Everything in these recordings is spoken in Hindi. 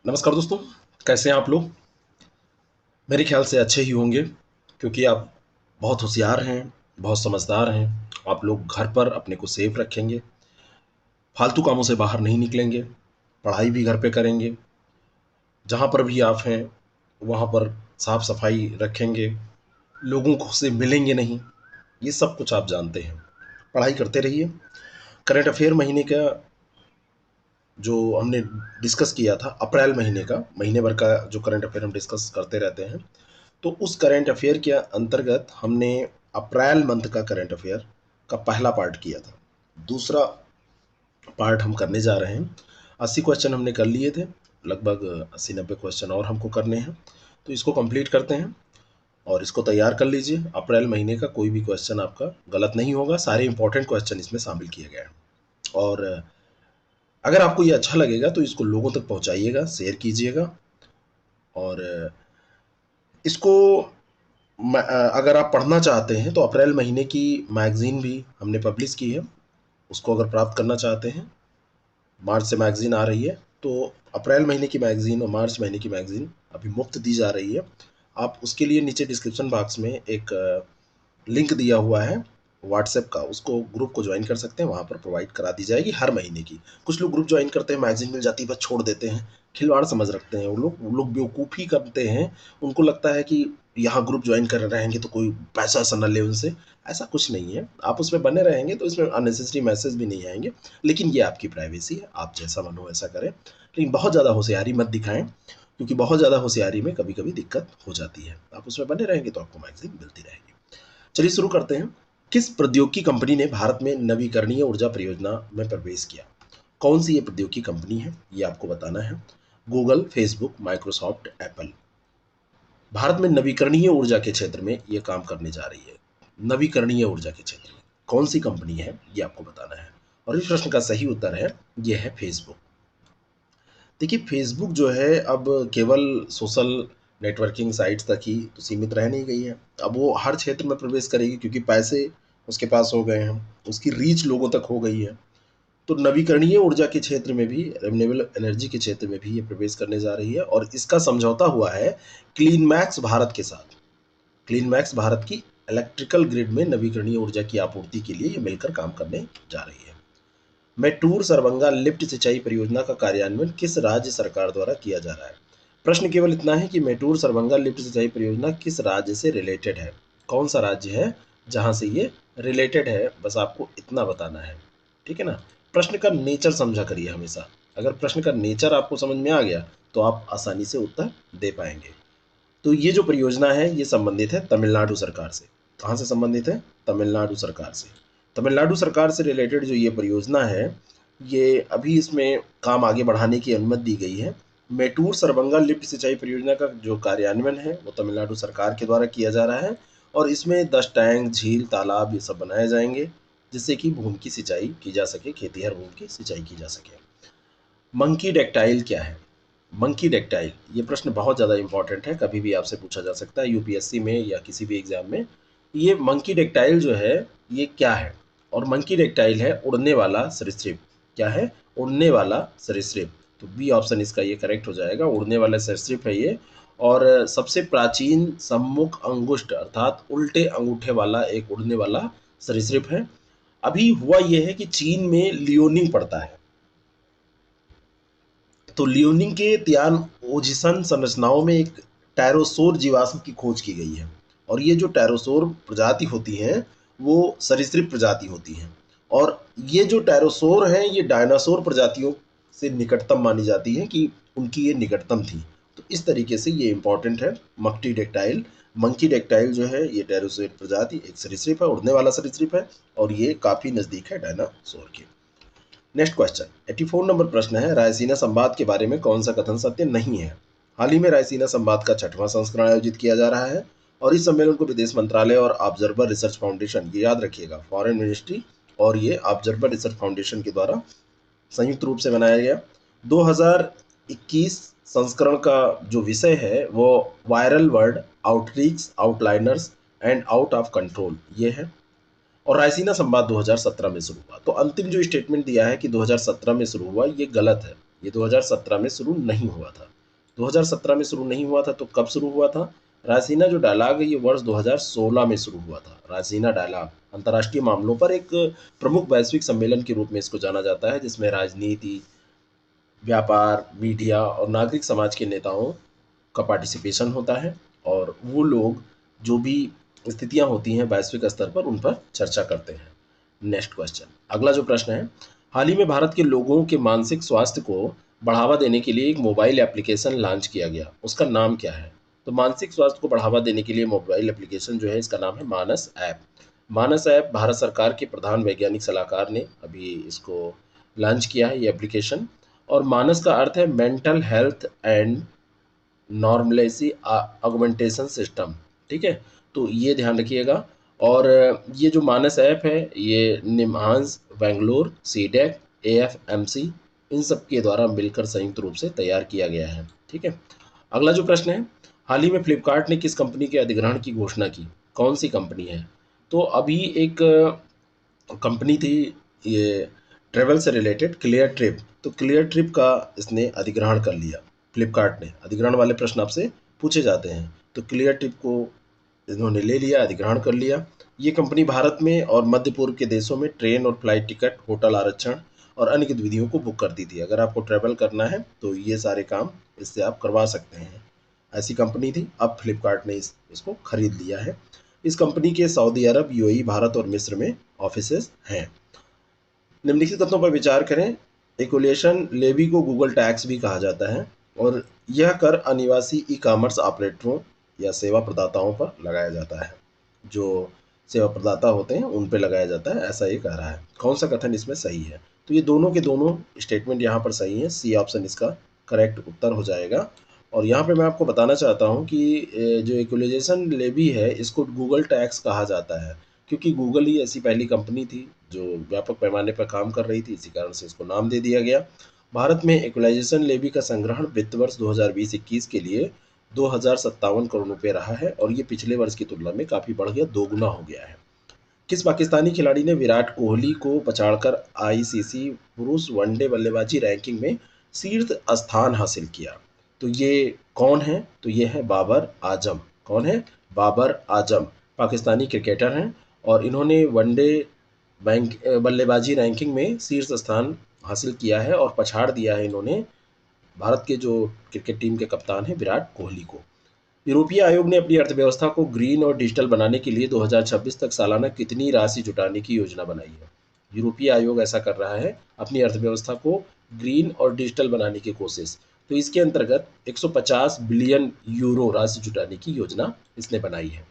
नमस्कार दोस्तों। कैसे हैं आप लोग? मेरे ख्याल से अच्छे ही होंगे, क्योंकि आप बहुत होशियार हैं, बहुत समझदार हैं। आप लोग घर पर अपने को सेफ रखेंगे, फालतू कामों से बाहर नहीं निकलेंगे, पढ़ाई भी घर पे करेंगे। जहाँ पर भी आप हैं वहाँ पर साफ सफाई रखेंगे, लोगों को से मिलेंगे नहीं। ये सब कुछ आप जानते हैं। पढ़ाई करते रहिए। करंट अफेयर महीने का जो हमने डिस्कस किया था, अप्रैल महीने का, महीने भर का जो करंट अफेयर हम डिस्कस करते रहते हैं, तो उस करंट अफेयर के अंतर्गत हमने अप्रैल मंथ का करंट अफेयर का पहला पार्ट किया था। दूसरा पार्ट हम करने जा रहे हैं। 80 क्वेश्चन हमने कर लिए थे, लगभग 80-90 क्वेश्चन और हमको करने हैं। तो इसको कंप्लीट करते हैं और इसको तैयार कर लीजिए। अप्रैल महीने का कोई भी क्वेश्चन आपका गलत नहीं होगा, सारे इंपॉर्टेंट क्वेश्चन इसमें शामिल किए गए हैं। और अगर आपको ये अच्छा लगेगा तो इसको लोगों तक पहुंचाइएगा, शेयर कीजिएगा। और इसको अगर आप पढ़ना चाहते हैं तो अप्रैल महीने की मैगज़ीन भी हमने पब्लिश की है। उसको अगर प्राप्त करना चाहते हैं, मार्च से मैगज़ीन आ रही है, तो अप्रैल महीने की मैगज़ीन और मार्च महीने की मैगज़ीन अभी मुफ्त दी जा रही है। आप उसके लिए नीचे डिस्क्रिप्शन बॉक्स में एक लिंक दिया हुआ है व्हाट्सएप का, उसको ग्रुप को ज्वाइन कर सकते हैं। वहाँ पर प्रोवाइड करा दी जाएगी हर महीने की। कुछ लोग ग्रुप ज्वाइन करते हैं, मैगज़ीन मिल जाती है, बस छोड़ देते हैं। खिलवाड़ समझ रखते हैं वो लोग बेवकूफ़ी करते हैं। उनको लगता है कि यहाँ ग्रुप ज्वाइन कर रहेंगे तो कोई पैसा ऐसा न ले उनसे। ऐसा कुछ नहीं है। आप उसमें बने रहेंगे तो इसमें अननेसेसरी मैसेज भी नहीं आएंगे। लेकिन ये आपकी प्राइवेसी है, आप जैसा मन हो ऐसा करें। लेकिन बहुत ज़्यादा होशियारी मत दिखाएं, क्योंकि बहुत ज़्यादा होशियारी में कभी कभी दिक्कत हो जाती है। आप उसमें बने रहेंगे तो आपको मैगज़ीन मिलती रहेगी। चलिए शुरू करते हैं। किस प्रौद्योगिकी कंपनी ने भारत में नवीकरणीय ऊर्जा परियोजना में प्रवेश किया? कौन सी ये प्रौद्योगिकी कंपनी है, ये आपको बताना है। Google, Facebook, Microsoft, Apple. Bharat में नवीकरणीय ऊर्जा के क्षेत्र में ये काम करने जा रही है। नवीकरणीय ऊर्जा के क्षेत्र में कौन सी कंपनी है, ये आपको बताना है। और इस प्रश्न का सही उत्तर है, ये है फेसबुक। देखिए, फेसबुक जो है अब केवल सोशल नेटवर्किंग साइट्स तक ही तो सीमित रह नहीं गई है। अब वो हर क्षेत्र में प्रवेश करेगी, क्योंकि पैसे उसके पास हो गए हैं, उसकी रीच लोगों तक हो गई है। तो नवीकरणीय ऊर्जा के क्षेत्र में भी, रिन्यूएबल एनर्जी के क्षेत्र में भी ये प्रवेश करने जा रही है, और इसका समझौता हुआ है क्लीन मैक्स भारत के साथ। क्लीन मैक्स भारत की इलेक्ट्रिकल ग्रिड में नवीकरणीय ऊर्जा की आपूर्ति के लिए ये मिलकर काम करने जा रही है। मेट्टूर सरबंगा लिफ्ट सिंचाई परियोजना का कार्यान्वयन किस राज्य सरकार द्वारा किया जा रहा है? प्रश्न केवल इतना है कि मेट्टूर सरबंगा लिफ्ट सिंचाई परियोजना किस राज्य से रिलेटेड है। कौन सा राज्य है जहां से ये रिलेटेड है, बस आपको इतना बताना है। ठीक है ना? प्रश्न का नेचर समझा करिए हमेशा। अगर प्रश्न का नेचर आपको समझ में आ गया तो आप आसानी से उत्तर दे पाएंगे। तो ये जो परियोजना है ये संबंधित है तमिलनाडु सरकार से। कहाँ से संबंधित है? तमिलनाडु सरकार से। तमिलनाडु सरकार से रिलेटेड जो ये परियोजना है, ये अभी इसमें काम आगे बढ़ाने की अनुमति दी गई है। मेटूर सरबंगा लिफ्ट सिंचाई परियोजना का जो कार्यान्वयन है वो तमिलनाडु सरकार के द्वारा किया जा रहा है, और इसमें 10 टैंक, झील, तालाब ये सब बनाए जाएंगे, जिससे कि भूमि की सिंचाई की जा सके, खेतीहर भूमि की सिंचाई की जा सके। मंकी डेक्टाइल क्या है? मंकी डेक्टाइल, ये प्रश्न बहुत ज़्यादा इंपॉर्टेंट है, कभी भी आपसे पूछा जा सकता है यूपीएससी में या किसी भी एग्जाम में। ये मंकी डेक्टाइल जो है ये क्या है? और मंकी डेक्टाइल है उड़ने वाला सरीसृप। क्या है? उड़ने वाला सरीसृप। तो बी ऑप्शन इसका ये करेक्ट हो जाएगा, उड़ने वाला सरीसृप है ये। और सबसे प्राचीन सम्मुख अंगुष्ठ अर्थात उल्टे अंगूठे वाला एक उड़ने वाला सरीसृप है। अभी हुआ ये है कि चीन में लियोनिंग पड़ता है, तो लियोनिंग के तियान ओजिसन संरचनाओं में एक टैरोसोर जीवाश्म की खोज की गई है। और ये जो टैरोसोर प्रजाति होती हैं वो सरीसृप प्रजाति होती हैं। और ये जो टैरोसोर हैं ये डायनासोर प्रजातियों से निकटतम मानी जाती है, कि उनकी ये निकटतम थी। तो इस तरीके से ये इंपॉर्टेंट है। मक्टी डेक्टाइल, मंकी डेक्टाइल जो है ये टैरोसोर प्रजाति एक सरीसृप है, उड़ने वाला सरीसृप है, और ये काफ़ी नज़दीक है डायनासोर के। नेक्स्ट क्वेश्चन, 84 नंबर प्रश्न है, रायसीना संवाद के बारे में कौन सा कथन सत्य नहीं है? हाल ही में रायसीना संवाद का 6वां संस्करण आयोजित किया जा रहा है, और इस सम्मेलन को विदेश मंत्रालय और ऑब्जर्वर रिसर्च फाउंडेशन, ये याद रखिएगा, फॉरेन मिनिस्ट्री और ये ऑब्जर्वर रिसर्च फाउंडेशन के द्वारा संयुक्त रूप से बनाया गया। 2021 संस्करण का जो विषय है वो viral word outreach, outliers and out of control ये है। और रायसीना संवाद 2017 में शुरू हुआ। तो अंतिम जो स्टेटमेंट दिया है कि 2017 में शुरू हुआ, ये गलत है। ये 2017 में शुरू नहीं हुआ था। 2017 में शुरू नहीं हुआ था तो कब शुरू हुआ था? रायसीना जो डायलॉग है ये वर्ष 2016 में शुरू हुआ था। रायसीना डायलॉग अंतर्राष्ट्रीय मामलों पर एक प्रमुख वैश्विक सम्मेलन के रूप में इसको जाना जाता है, जिसमें राजनीति, व्यापार, मीडिया और नागरिक समाज के नेताओं का पार्टिसिपेशन होता है, और वो लोग जो भी स्थितियां होती हैं वैश्विक स्तर पर उन पर चर्चा करते हैं। नेक्स्ट क्वेश्चन, अगला जो प्रश्न है, हाल ही में भारत के लोगों के मानसिक स्वास्थ्य को बढ़ावा देने के लिए एक मोबाइल एप्लीकेशन लॉन्च किया गया, उसका नाम क्या है? तो मानसिक स्वास्थ्य को बढ़ावा देने के लिए मोबाइल एप्लीकेशन जो है इसका नाम है मानस ऐप। मानस ऐप भारत सरकार के प्रधान वैज्ञानिक सलाहकार ने अभी इसको लॉन्च किया है, ये एप्लीकेशन। और मानस का अर्थ है mental health and normalcy augmentation system, ठीक है, तो ये ध्यान रखिएगा। और ये जो मानस ऐप है ये निम्हांस, बेंगलोर, सीडेक, एएफएमसी इन सब के द्वारा मिलकर संयुक्त रूप से तैयार किया गया है, ठीक है। अगला जो प्रश्न है, हाल ही में फ्लिपकार्ट ने किस कंपनी के अधिग्रहण की घोषणा की? कौन सी कंपनी है? तो अभी एक कंपनी थी ये ट्रेवल से रिलेटेड, क्लियर ट्रिप। तो क्लियर ट्रिप का इसने अधिग्रहण कर लिया, फ्लिपकार्ट ने। अधिग्रहण वाले प्रश्न आपसे पूछे जाते हैं, तो क्लियर ट्रिप को इन्होंने ले लिया, अधिग्रहण कर लिया। ये कंपनी भारत में और मध्य पूर्व के देशों में ट्रेन और फ्लाइट टिकट, होटल आरक्षण और अन्य गतिविधियों को बुक करती थी। अगर आपको ट्रैवल करना है तो ये सारे काम इससे आप करवा सकते हैं। ऐसी कंपनी थी, अब फ्लिपकार्ट ने इसको खरीद लिया है। इस कंपनी के सऊदी अरब, यूएई, भारत और मिस्र में ऑफिसेज हैं। निम्नलिखित कथनों पर विचार करें। इक्वलेशन लेवी को गूगल टैक्स भी कहा जाता है, और यह कर अनिवासी ई कॉमर्स ऑपरेटरों या सेवा प्रदाताओं पर लगाया जाता है। जो सेवा प्रदाता होते हैं उन पे लगाया जाता है, ऐसा ये कह रहा है। कौन सा कथन इसमें सही है? तो ये दोनों के दोनों स्टेटमेंट यहाँ पर सही है। सी ऑप्शन इसका करेक्ट उत्तर हो जाएगा। और यहाँ पे मैं आपको बताना चाहता हूँ कि जो इक्वलाइजेशन लेवी है इसको गूगल टैक्स कहा जाता है, क्योंकि गूगल ही ऐसी पहली कंपनी थी जो व्यापक पैमाने पर काम कर रही थी, इसी कारण से इसको नाम दे दिया गया। भारत में इक्वलाइजेशन लेवी का संग्रहण वित्त वर्ष 2020-21 के लिए 2057 करोड़ रुपए रहा है, और ये पिछले वर्ष की तुलना में काफ़ी बढ़ गया, दोगुना हो गया है। किस पाकिस्तानी खिलाड़ी ने विराट कोहली को पछाड़कर आईसीसी पुरुष वनडे बल्लेबाजी रैंकिंग में शीर्ष स्थान हासिल किया? तो ये कौन है? तो ये है बाबर आजम। कौन है? बाबर आजम पाकिस्तानी क्रिकेटर हैं, और इन्होंने वनडे बल्लेबाजी रैंकिंग में शीर्ष स्थान हासिल किया है, और पछाड़ दिया है इन्होंने भारत के जो क्रिकेट टीम के कप्तान हैं विराट कोहली को। यूरोपीय आयोग ने अपनी अर्थव्यवस्था को ग्रीन और डिजिटल बनाने के लिए 2026 तक सालाना कितनी राशि जुटाने की योजना बनाई है? यूरोपीय आयोग ऐसा कर रहा है अपनी अर्थव्यवस्था को ग्रीन और डिजिटल बनाने की कोशिश। तो इसके अंतर्गत 150 बिलियन यूरो राशि जुटाने की योजना इसने बनाई है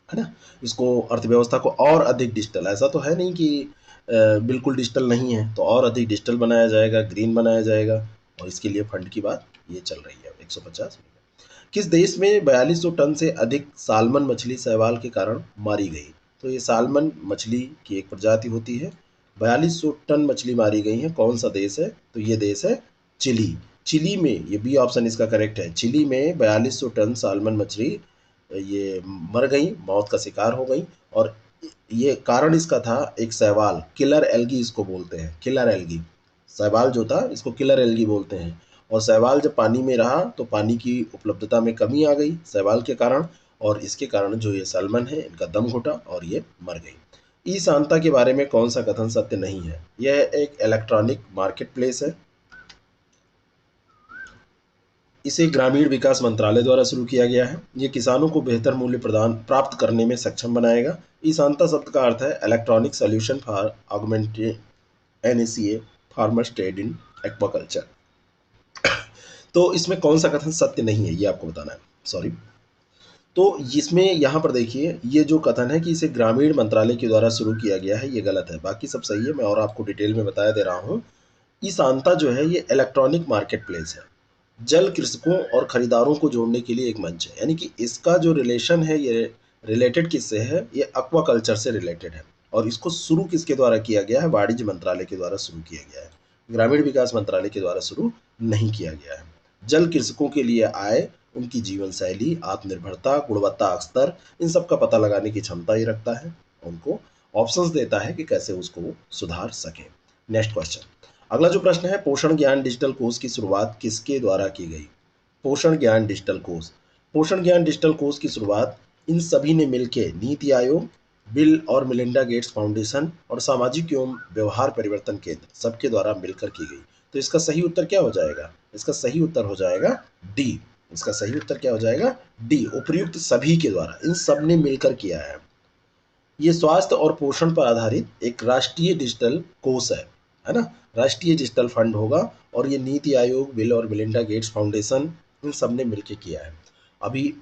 ना। इसको अर्थव्यवस्था को और अधिक डिजिटल, ऐसा तो है नहीं कि बिल्कुल डिजिटल नहीं है, तो और अधिक डिजिटल बनाया जाएगा, ग्रीन बनाया जाएगा, और इसके लिए फंड की बात ये चल रही है। 150 किस देश में 4200 टन से अधिक सालमन मछली शैवाल के कारण मारी गई? तो ये सालमन मछली की एक प्रजाति होती है, 4200 टन मछली मारी गई है। कौन सा देश है? तो ये देश है चिली। चिली में, ये बी ऑप्शन इसका करेक्ट है, चिली में 4200 टन सालमन मछली ये मर गई, मौत का शिकार हो गई। और ये कारण इसका था एक शैवाल, किलर एल्गी इसको बोलते हैं, किलर एल्गी। शैवाल जो था इसको किलर एल्गी बोलते हैं, और शैवाल जब पानी में रहा तो पानी की उपलब्धता में कमी आ गई शैवाल के कारण, और इसके कारण जो ये सैल्मन है इनका दम घुटा और ये मर गई। ई सांता के बारे में कौन सा कथन सत्य नहीं है? यह एक इलेक्ट्रॉनिक मार्केट प्लेस है, इसे ग्रामीण विकास मंत्रालय द्वारा शुरू किया गया है। ये किसानों को बेहतर मूल्य प्रदान प्राप्त करने में सक्षम बनाएगा। ई सांता शब्द का अर्थ है electronic solution for augmented NACA farmers trade in aquaculture. तो इसमें कौन सा कथन सत्य नहीं है ये आपको बताना है, सॉरी। तो इसमें यहाँ पर देखिए, ये जो कथन है कि इसे ग्रामीण मंत्रालय के द्वारा शुरू किया गया है, ये गलत है। बाकी सब सही है, मैं और आपको डिटेल में बताया दे रहा हूँ। ई सांता जो है ये इलेक्ट्रॉनिक मार्केट प्लेस है, जल कृषकों और खरीदारों को जोड़ने के लिए एक मंच है। यानी कि इसका जो रिलेशन है ये रिलेटेड किससे है? ये एक्वाकल्चर से रिलेटेड है, और इसको शुरू किसके द्वारा किया गया है? वाणिज्य मंत्रालय के द्वारा शुरू किया गया है, ग्रामीण विकास मंत्रालय के द्वारा शुरू नहीं किया गया है। जल कृषकों के लिए आय, उनकी जीवन शैली, आत्मनिर्भरता, गुणवत्ता स्तर, इन सब का पता लगाने की क्षमता ये रखता है, उनको ऑप्शंस देता है कि कैसे उसको सुधार सकें। नेक्स्ट क्वेश्चन, अगला जो प्रश्न है, पोषण ज्ञान डिजिटल कोर्स की शुरुआत किसके द्वारा की गई? पोषण ज्ञान डिजिटल कोर्स। पोषण ज्ञान डिजिटल कोर्स की शुरुआत इन सभी ने मिलकर नीति आयोग, बिल और मिलिंडा गेट्स फाउंडेशन और सामाजिक एवं व्यवहार परिवर्तन केंद्र सबके द्वारा मिलकर की गई। तो इसका सही उत्तर क्या हो जाएगा? इसका सही उत्तर हो जाएगा डी। इसका सही उत्तर क्या हो जाएगा? डी, उपर्युक्त सभी के द्वारा, इन सब ने मिलकर किया है। ये स्वास्थ्य और पोषण पर आधारित एक राष्ट्रीय डिजिटल कोष है ना? राष्ट्रीय डिजिटल फंड होगा और ये नीति आयोग, बिल और मिलिंडा गेट्स फाउंडेशन इन सब ने मिलकर किया है। अभी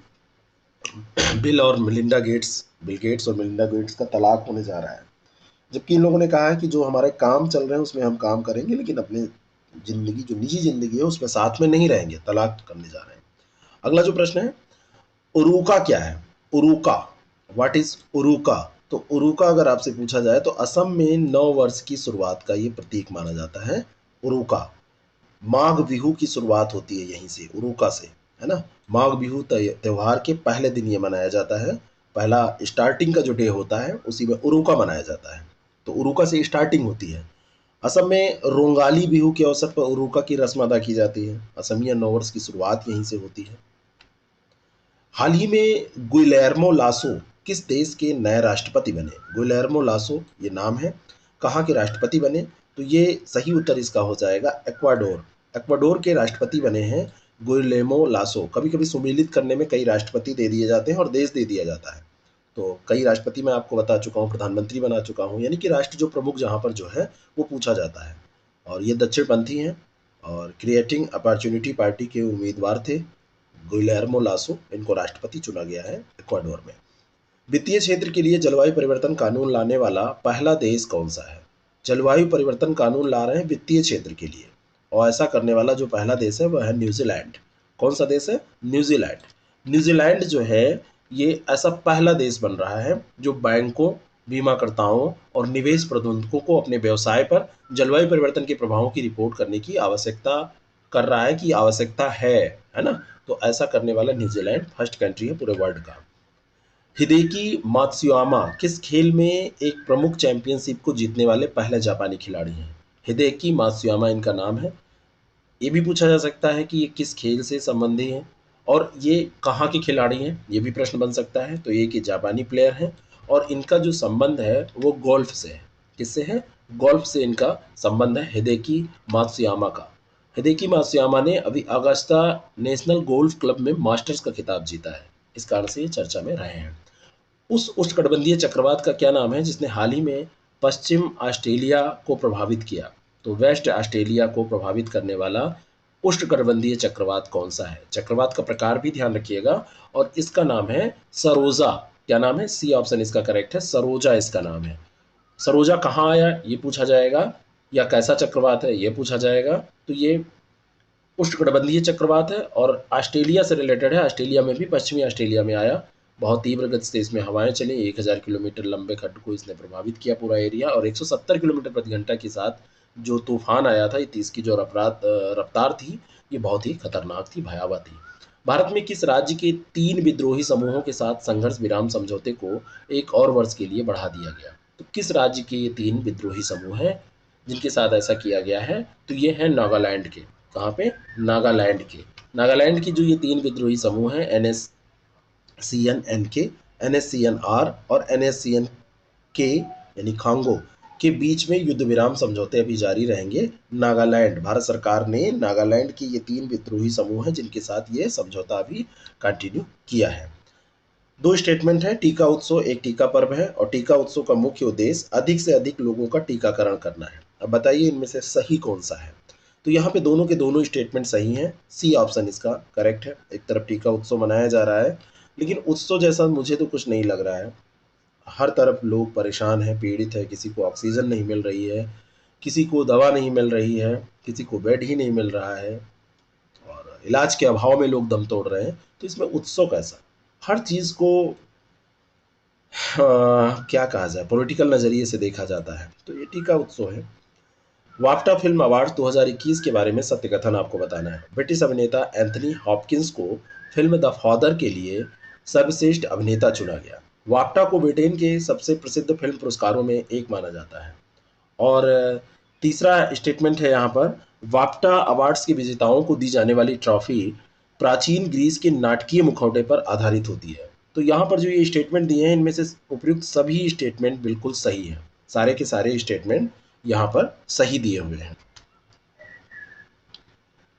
बिल गेट्स और मिलिंडा गेट्स का तलाक होने जा रहा है, जबकि इन लोगों ने कहा है कि जो हमारे काम चल रहे हैं उसमें हम काम करेंगे, लेकिन अपनी जिंदगी, जो निजी जिंदगी है, उसमें साथ में नहीं रहेंगे, तलाक करने जा रहे हैं। अगला जो प्रश्न है, उरुका क्या है? Uruka, what is Uruka? तो उरुका अगर आपसे पूछा जाए तो असम में नव वर्ष की शुरुआत का ये प्रतीक माना जाता है, उरुका। माघ बिहू की शुरुआत होती है यहीं से, उरुका से, है ना? माघ बिहू त्योहार के पहले दिन ये मनाया जाता है। पहला स्टार्टिंग का जो डे होता है उसी में उरुका मनाया जाता है, तो उरुका से स्टार्टिंग होती है। असम में रोंगाली बिहू के अवसर पर उरुका की रस्म अदा की जाती है। असमिया नववर्ष की शुरुआत यहीं से होती है। हाल ही में गुइलेर्मो लासो किस देश के नए राष्ट्रपति बने? गुइलेर्मो लासो ये नाम है, कहाँ के राष्ट्रपति बने? तो ये सही उत्तर इसका हो जाएगा एक्वाडोर। एक्वाडोर के राष्ट्रपति बने हैं गुइलेर्मो लासो। कभी कभी सुमेलित करने में कई राष्ट्रपति दे दिए जाते हैं और देश दे दिया जाता है, तो कई राष्ट्रपति मैं आपको बता चुका हूँ, प्रधानमंत्री बना चुका हूँ, यानी कि राष्ट्र जो प्रमुख जहाँ पर जो है वो पूछा जाता है। और ये दक्षिणपंथी हैं और क्रिएटिंग अपॉर्चुनिटी पार्टी के उम्मीदवार थे गुइलेर्मो लासो। इनको राष्ट्रपति चुना गया है इक्वाडोर में। वित्तीय क्षेत्र के लिए जलवायु परिवर्तन कानून लाने वाला पहला देश कौन सा है? जलवायु परिवर्तन कानून ला रहे हैं वित्तीय क्षेत्र के लिए, और ऐसा करने वाला जो पहला देश है वह है न्यूजीलैंड। कौन सा देश है? न्यूजीलैंड। न्यूजीलैंड जो है ये ऐसा पहला देश बन रहा है जो बैंकों, बीमाकर्ताओं और निवेश प्रबंधकों को अपने व्यवसाय पर जलवायु परिवर्तन के प्रभावों की रिपोर्ट करने की आवश्यकता कर रहा है, कि आवश्यकता है ना? तो ऐसा करने वाला न्यूजीलैंड फर्स्ट कंट्री है पूरे वर्ल्ड का। हिदेकी मात्सुयामा किस खेल में एक प्रमुख चैंपियनशिप को जीतने वाले पहले जापानी खिलाड़ी हैं? हिदेकी मात्सुयामा इनका नाम है। ये भी पूछा जा सकता है कि ये किस खेल से संबंधी हैं और ये कहाँ के खिलाड़ी हैं, ये भी प्रश्न बन सकता है। तो ये कि जापानी प्लेयर हैं और इनका जो संबंध है वो गोल्फ से है। किससे है? गोल्फ से इनका संबंध है हिदेकी मात्सुयामा का। हिदेकी मात्सुयामा ने अभी अगस्ता नेशनल गोल्फ क्लब में मास्टर्स का खिताब जीता है, इस कारण से ये चर्चा में रहे हैं। उस उष्णकटिबंधीय चक्रवात का क्या नाम है जिसने हाल ही में पश्चिम ऑस्ट्रेलिया को प्रभावित किया? तो वेस्ट ऑस्ट्रेलिया को प्रभावित करने वाला उष्णकटिबंधीय चक्रवात कौन सा है? चक्रवात का प्रकार भी ध्यान रखिएगा, और इसका नाम है सरोजा। क्या नाम है? सी ऑप्शन इसका करेक्ट है, सरोजा इसका नाम है। सरोजा कहाँ आया ये पूछा जाएगा, या कैसा चक्रवात है ये पूछा जाएगा। तो ये उष्णकटिबंधीय चक्रवात है और ऑस्ट्रेलिया से रिलेटेड है। ऑस्ट्रेलिया में भी, पश्चिमी ऑस्ट्रेलिया में आया। बहुत तीव्र गति से इसमें हवाएं चली, 1000 किलोमीटर लंबे खंड को इसने प्रभावित किया पूरा एरिया, और 170 किलोमीटर प्रति घंटा के साथ जो तूफान आया था, इसकी जो रफ्तार थी ये बहुत ही खतरनाक थी, भयावह थी। भारत में किस राज्य के 3 विद्रोही समूहों के साथ संघर्ष विराम समझौते को एक और वर्ष के लिए बढ़ा दिया गया? तो किस राज्य के ये 3 विद्रोही समूह हैं जिनके साथ ऐसा किया गया है? तो ये है नागालैंड के। कहाँ पे? नागालैंड के। नागालैंड की जो ये 3 विद्रोही समूह हैं, NSCN-K, NSCN-R और NSCN-K यानी खांगो के बीच में युद्ध विराम समझौते अभी जारी रहेंगे। नागालैंड, भारत सरकार ने नागालैंड की ये 3 विद्रोही समूह हैं जिनके साथ ये समझौता अभी कंटिन्यू किया है। 2 स्टेटमेंट है। टीका उत्सव एक टीका पर्व है और टीका उत्सव का मुख्य उद्देश्य अधिक से अधिक लोगों का टीकाकरण करना है। अब बताइए इनमें से सही कौन सा है? तो यहाँ पे दोनों के दोनों स्टेटमेंट सही हैं। सी ऑप्शन इसका करेक्ट है। एक तरफ टीका उत्सव मनाया जा रहा है, लेकिन उत्सव जैसा मुझे तो कुछ नहीं लग रहा है। हर तरफ लोग परेशान हैं, पीड़ित है, किसी को ऑक्सीजन नहीं मिल रही है, किसी को दवा नहीं मिल रही है, किसी को बेड ही नहीं मिल रहा है, और इलाज के अभाव में लोग दम तोड़ रहे हैं। तो इसमें उत्सव कैसा? हर चीज़ को क्या कहा जाए, पॉलिटिकल नज़रिए से देखा जाता है, तो ये टीका उत्सव है। वाफ्टा फिल्म अवार्ड 2021 के बारे में सत्य कथन आपको बताना है। ब्रिटिश अभिनेता एंथनी हॉपकिंस को फिल्म द फादर के लिए सर्वश्रेष्ठ अभिनेता चुना गया। वाफ्टा को ब्रिटेन के सबसे प्रसिद्ध फिल्म पुरस्कारों में एक माना जाता है और तीसरा स्टेटमेंट है यहाँ पर, वाफ्टा अवार्ड्स के विजेताओं को दी जाने वाली ट्रॉफी प्राचीन ग्रीस के नाटकीय मुखौटे पर आधारित होती है। तो यहाँ पर जो ये स्टेटमेंट दिए हैं, इनमें से उपयुक्त सभी स्टेटमेंट बिल्कुल सही हैं। सारे के सारे स्टेटमेंट यहाँ पर सही दिए हुए हैं।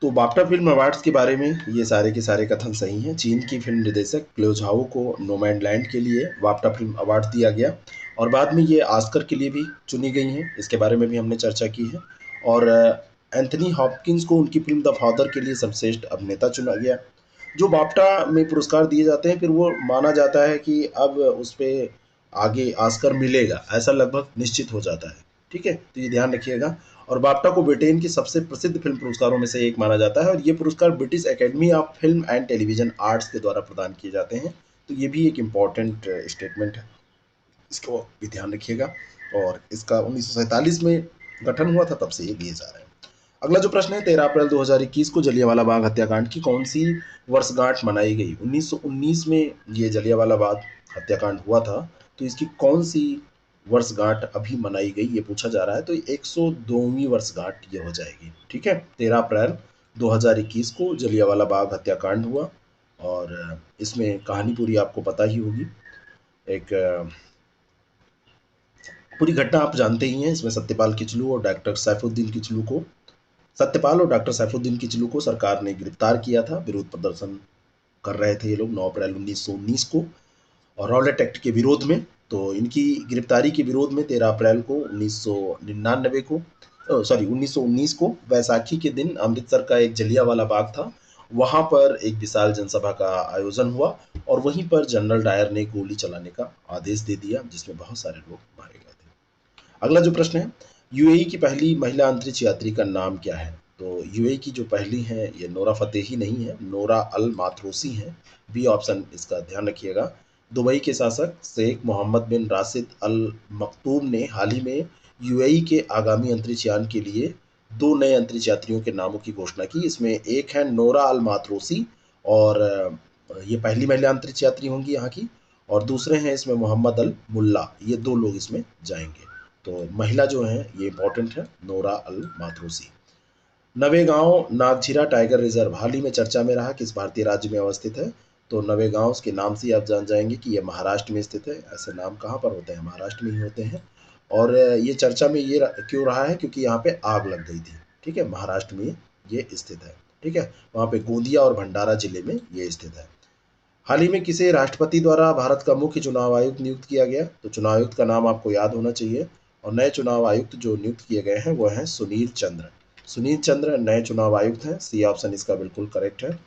तो बाफ्टा फिल्म अवार्ड्स के बारे में ये सारे के सारे कथन सही हैं। चीन की फिल्म निर्देशक क्लो झाओ को नोमैडलैंड के लिए बाफ्टा फिल्म अवार्ड दिया गया और बाद में ये ऑस्कर के लिए भी चुनी गई हैं। इसके बारे में भी हमने चर्चा की है। और एंथनी हॉपकिंस को उनकी फिल्म द फादर के लिए सर्वश्रेष्ठ अभिनेता चुना गया। जो बाफ्टा में पुरस्कार दिए जाते हैं, फिर वो माना जाता है कि अब उस पे आगे ऑस्कर मिलेगा, ऐसा लगभग निश्चित हो जाता है। ठीक है, तो ये ध्यान रखिएगा। और बाफ्टा को ब्रिटेन की सबसे प्रसिद्ध फिल्म पुरस्कारों में से एक माना जाता है और ये पुरस्कार British academy of film and television arts के द्वारा प्रदान किए जाते हैं। तो ये भी एक इम्पॉर्टेंट स्टेटमेंट है, इसको भी ध्यान रखिएगा। और इसका 1947 में गठन हुआ था, तब से ये दिए जा रहे हैं। अगला जो प्रश्न है, 13 अप्रैल 2021 को जलियांवाला बाग हत्याकांड की कौन सी वर्षगांठ मनाई गई? 1919 में ये जलियांवाला बाग हत्याकांड हुआ था, तो इसकी कौन सी वर्षगांठ अभी मनाई गई, ये पूछा जा रहा है। तो 102वीं वर्षगांठ ये हो जाएगी। ठीक है, 13 अप्रैल 2021 को जलियांवाला बाग हत्याकांड हुआ और इसमें कहानी पूरी आपको पता ही होगी। एक पूरी घटना आप जानते ही हैं। इसमें सत्यपाल किचलू और डॉक्टर सैफुद्दीन किचलू को सरकार ने गिरफ्तार किया था। विरोध प्रदर्शन कर रहे थे ये लोग 9 अप्रैल 1919 को और रॉलेट एक्ट के विरोध में। तो इनकी गिरफ्तारी के विरोध में 13 अप्रैल को 1919 को वैसाखी के दिन अमृतसर का एक जलियांवाला बाग था, वहां पर एक विशाल जनसभा का आयोजन हुआ और वहीं पर जनरल डायर ने गोली चलाने का आदेश दे दिया, जिसमें बहुत सारे लोग मारे गए थे। अगला जो प्रश्न है, यूएई की पहली महिला अंतरिक्ष यात्री का नाम क्या है? तो यूएई की जो पहली है ये नोरा फतेही नहीं है, नोरा अल माथरोसी है। बी ऑप्शन इसका ध्यान रखिएगा। दुबई के शासक शेख मोहम्मद बिन राशिद अल मक्तूम ने हाल ही में यूएई के आगामी अंतरिक्ष यान के लिए 2 नए अंतरिक्ष यात्रियों के नामों की घोषणा की। इसमें एक है नोरा अल माथरोसी और ये पहली महिला अंतरिक्ष यात्री होंगी यहाँ की, और दूसरे हैं इसमें मोहम्मद अल मुल्ला। ये 2 लोग इसमें जाएंगे। तो महिला जो है ये इंपॉर्टेंट है, नोरा अल माथरोसी। नवेगांव नागझीरा टाइगर रिजर्व हाल ही में चर्चा में रहा, किस भारतीय राज्य में अवस्थित है? तो नवेगांव के नाम से आप जान जाएंगे कि ये महाराष्ट्र में स्थित है। ऐसे नाम कहाँ पर होते हैं? महाराष्ट्र में ही होते हैं। और ये चर्चा में ये क्यों रहा है? क्योंकि यहाँ पे आग लग गई थी। ठीक है, महाराष्ट्र में ये स्थित है। ठीक है, वहाँ पे गोंदिया और भंडारा जिले में ये स्थित है। हाल ही में किसे राष्ट्रपति द्वारा भारत का मुख्य चुनाव आयुक्त नियुक्त किया गया? तो चुनाव आयुक्त का नाम आपको याद होना चाहिए। और नए चुनाव आयुक्त जो नियुक्त किए गए हैं वो हैं सुनील चंद्र। सुनील चंद्र नए चुनाव आयुक्त हैं। सी ऑप्शन इसका बिल्कुल करेक्ट है।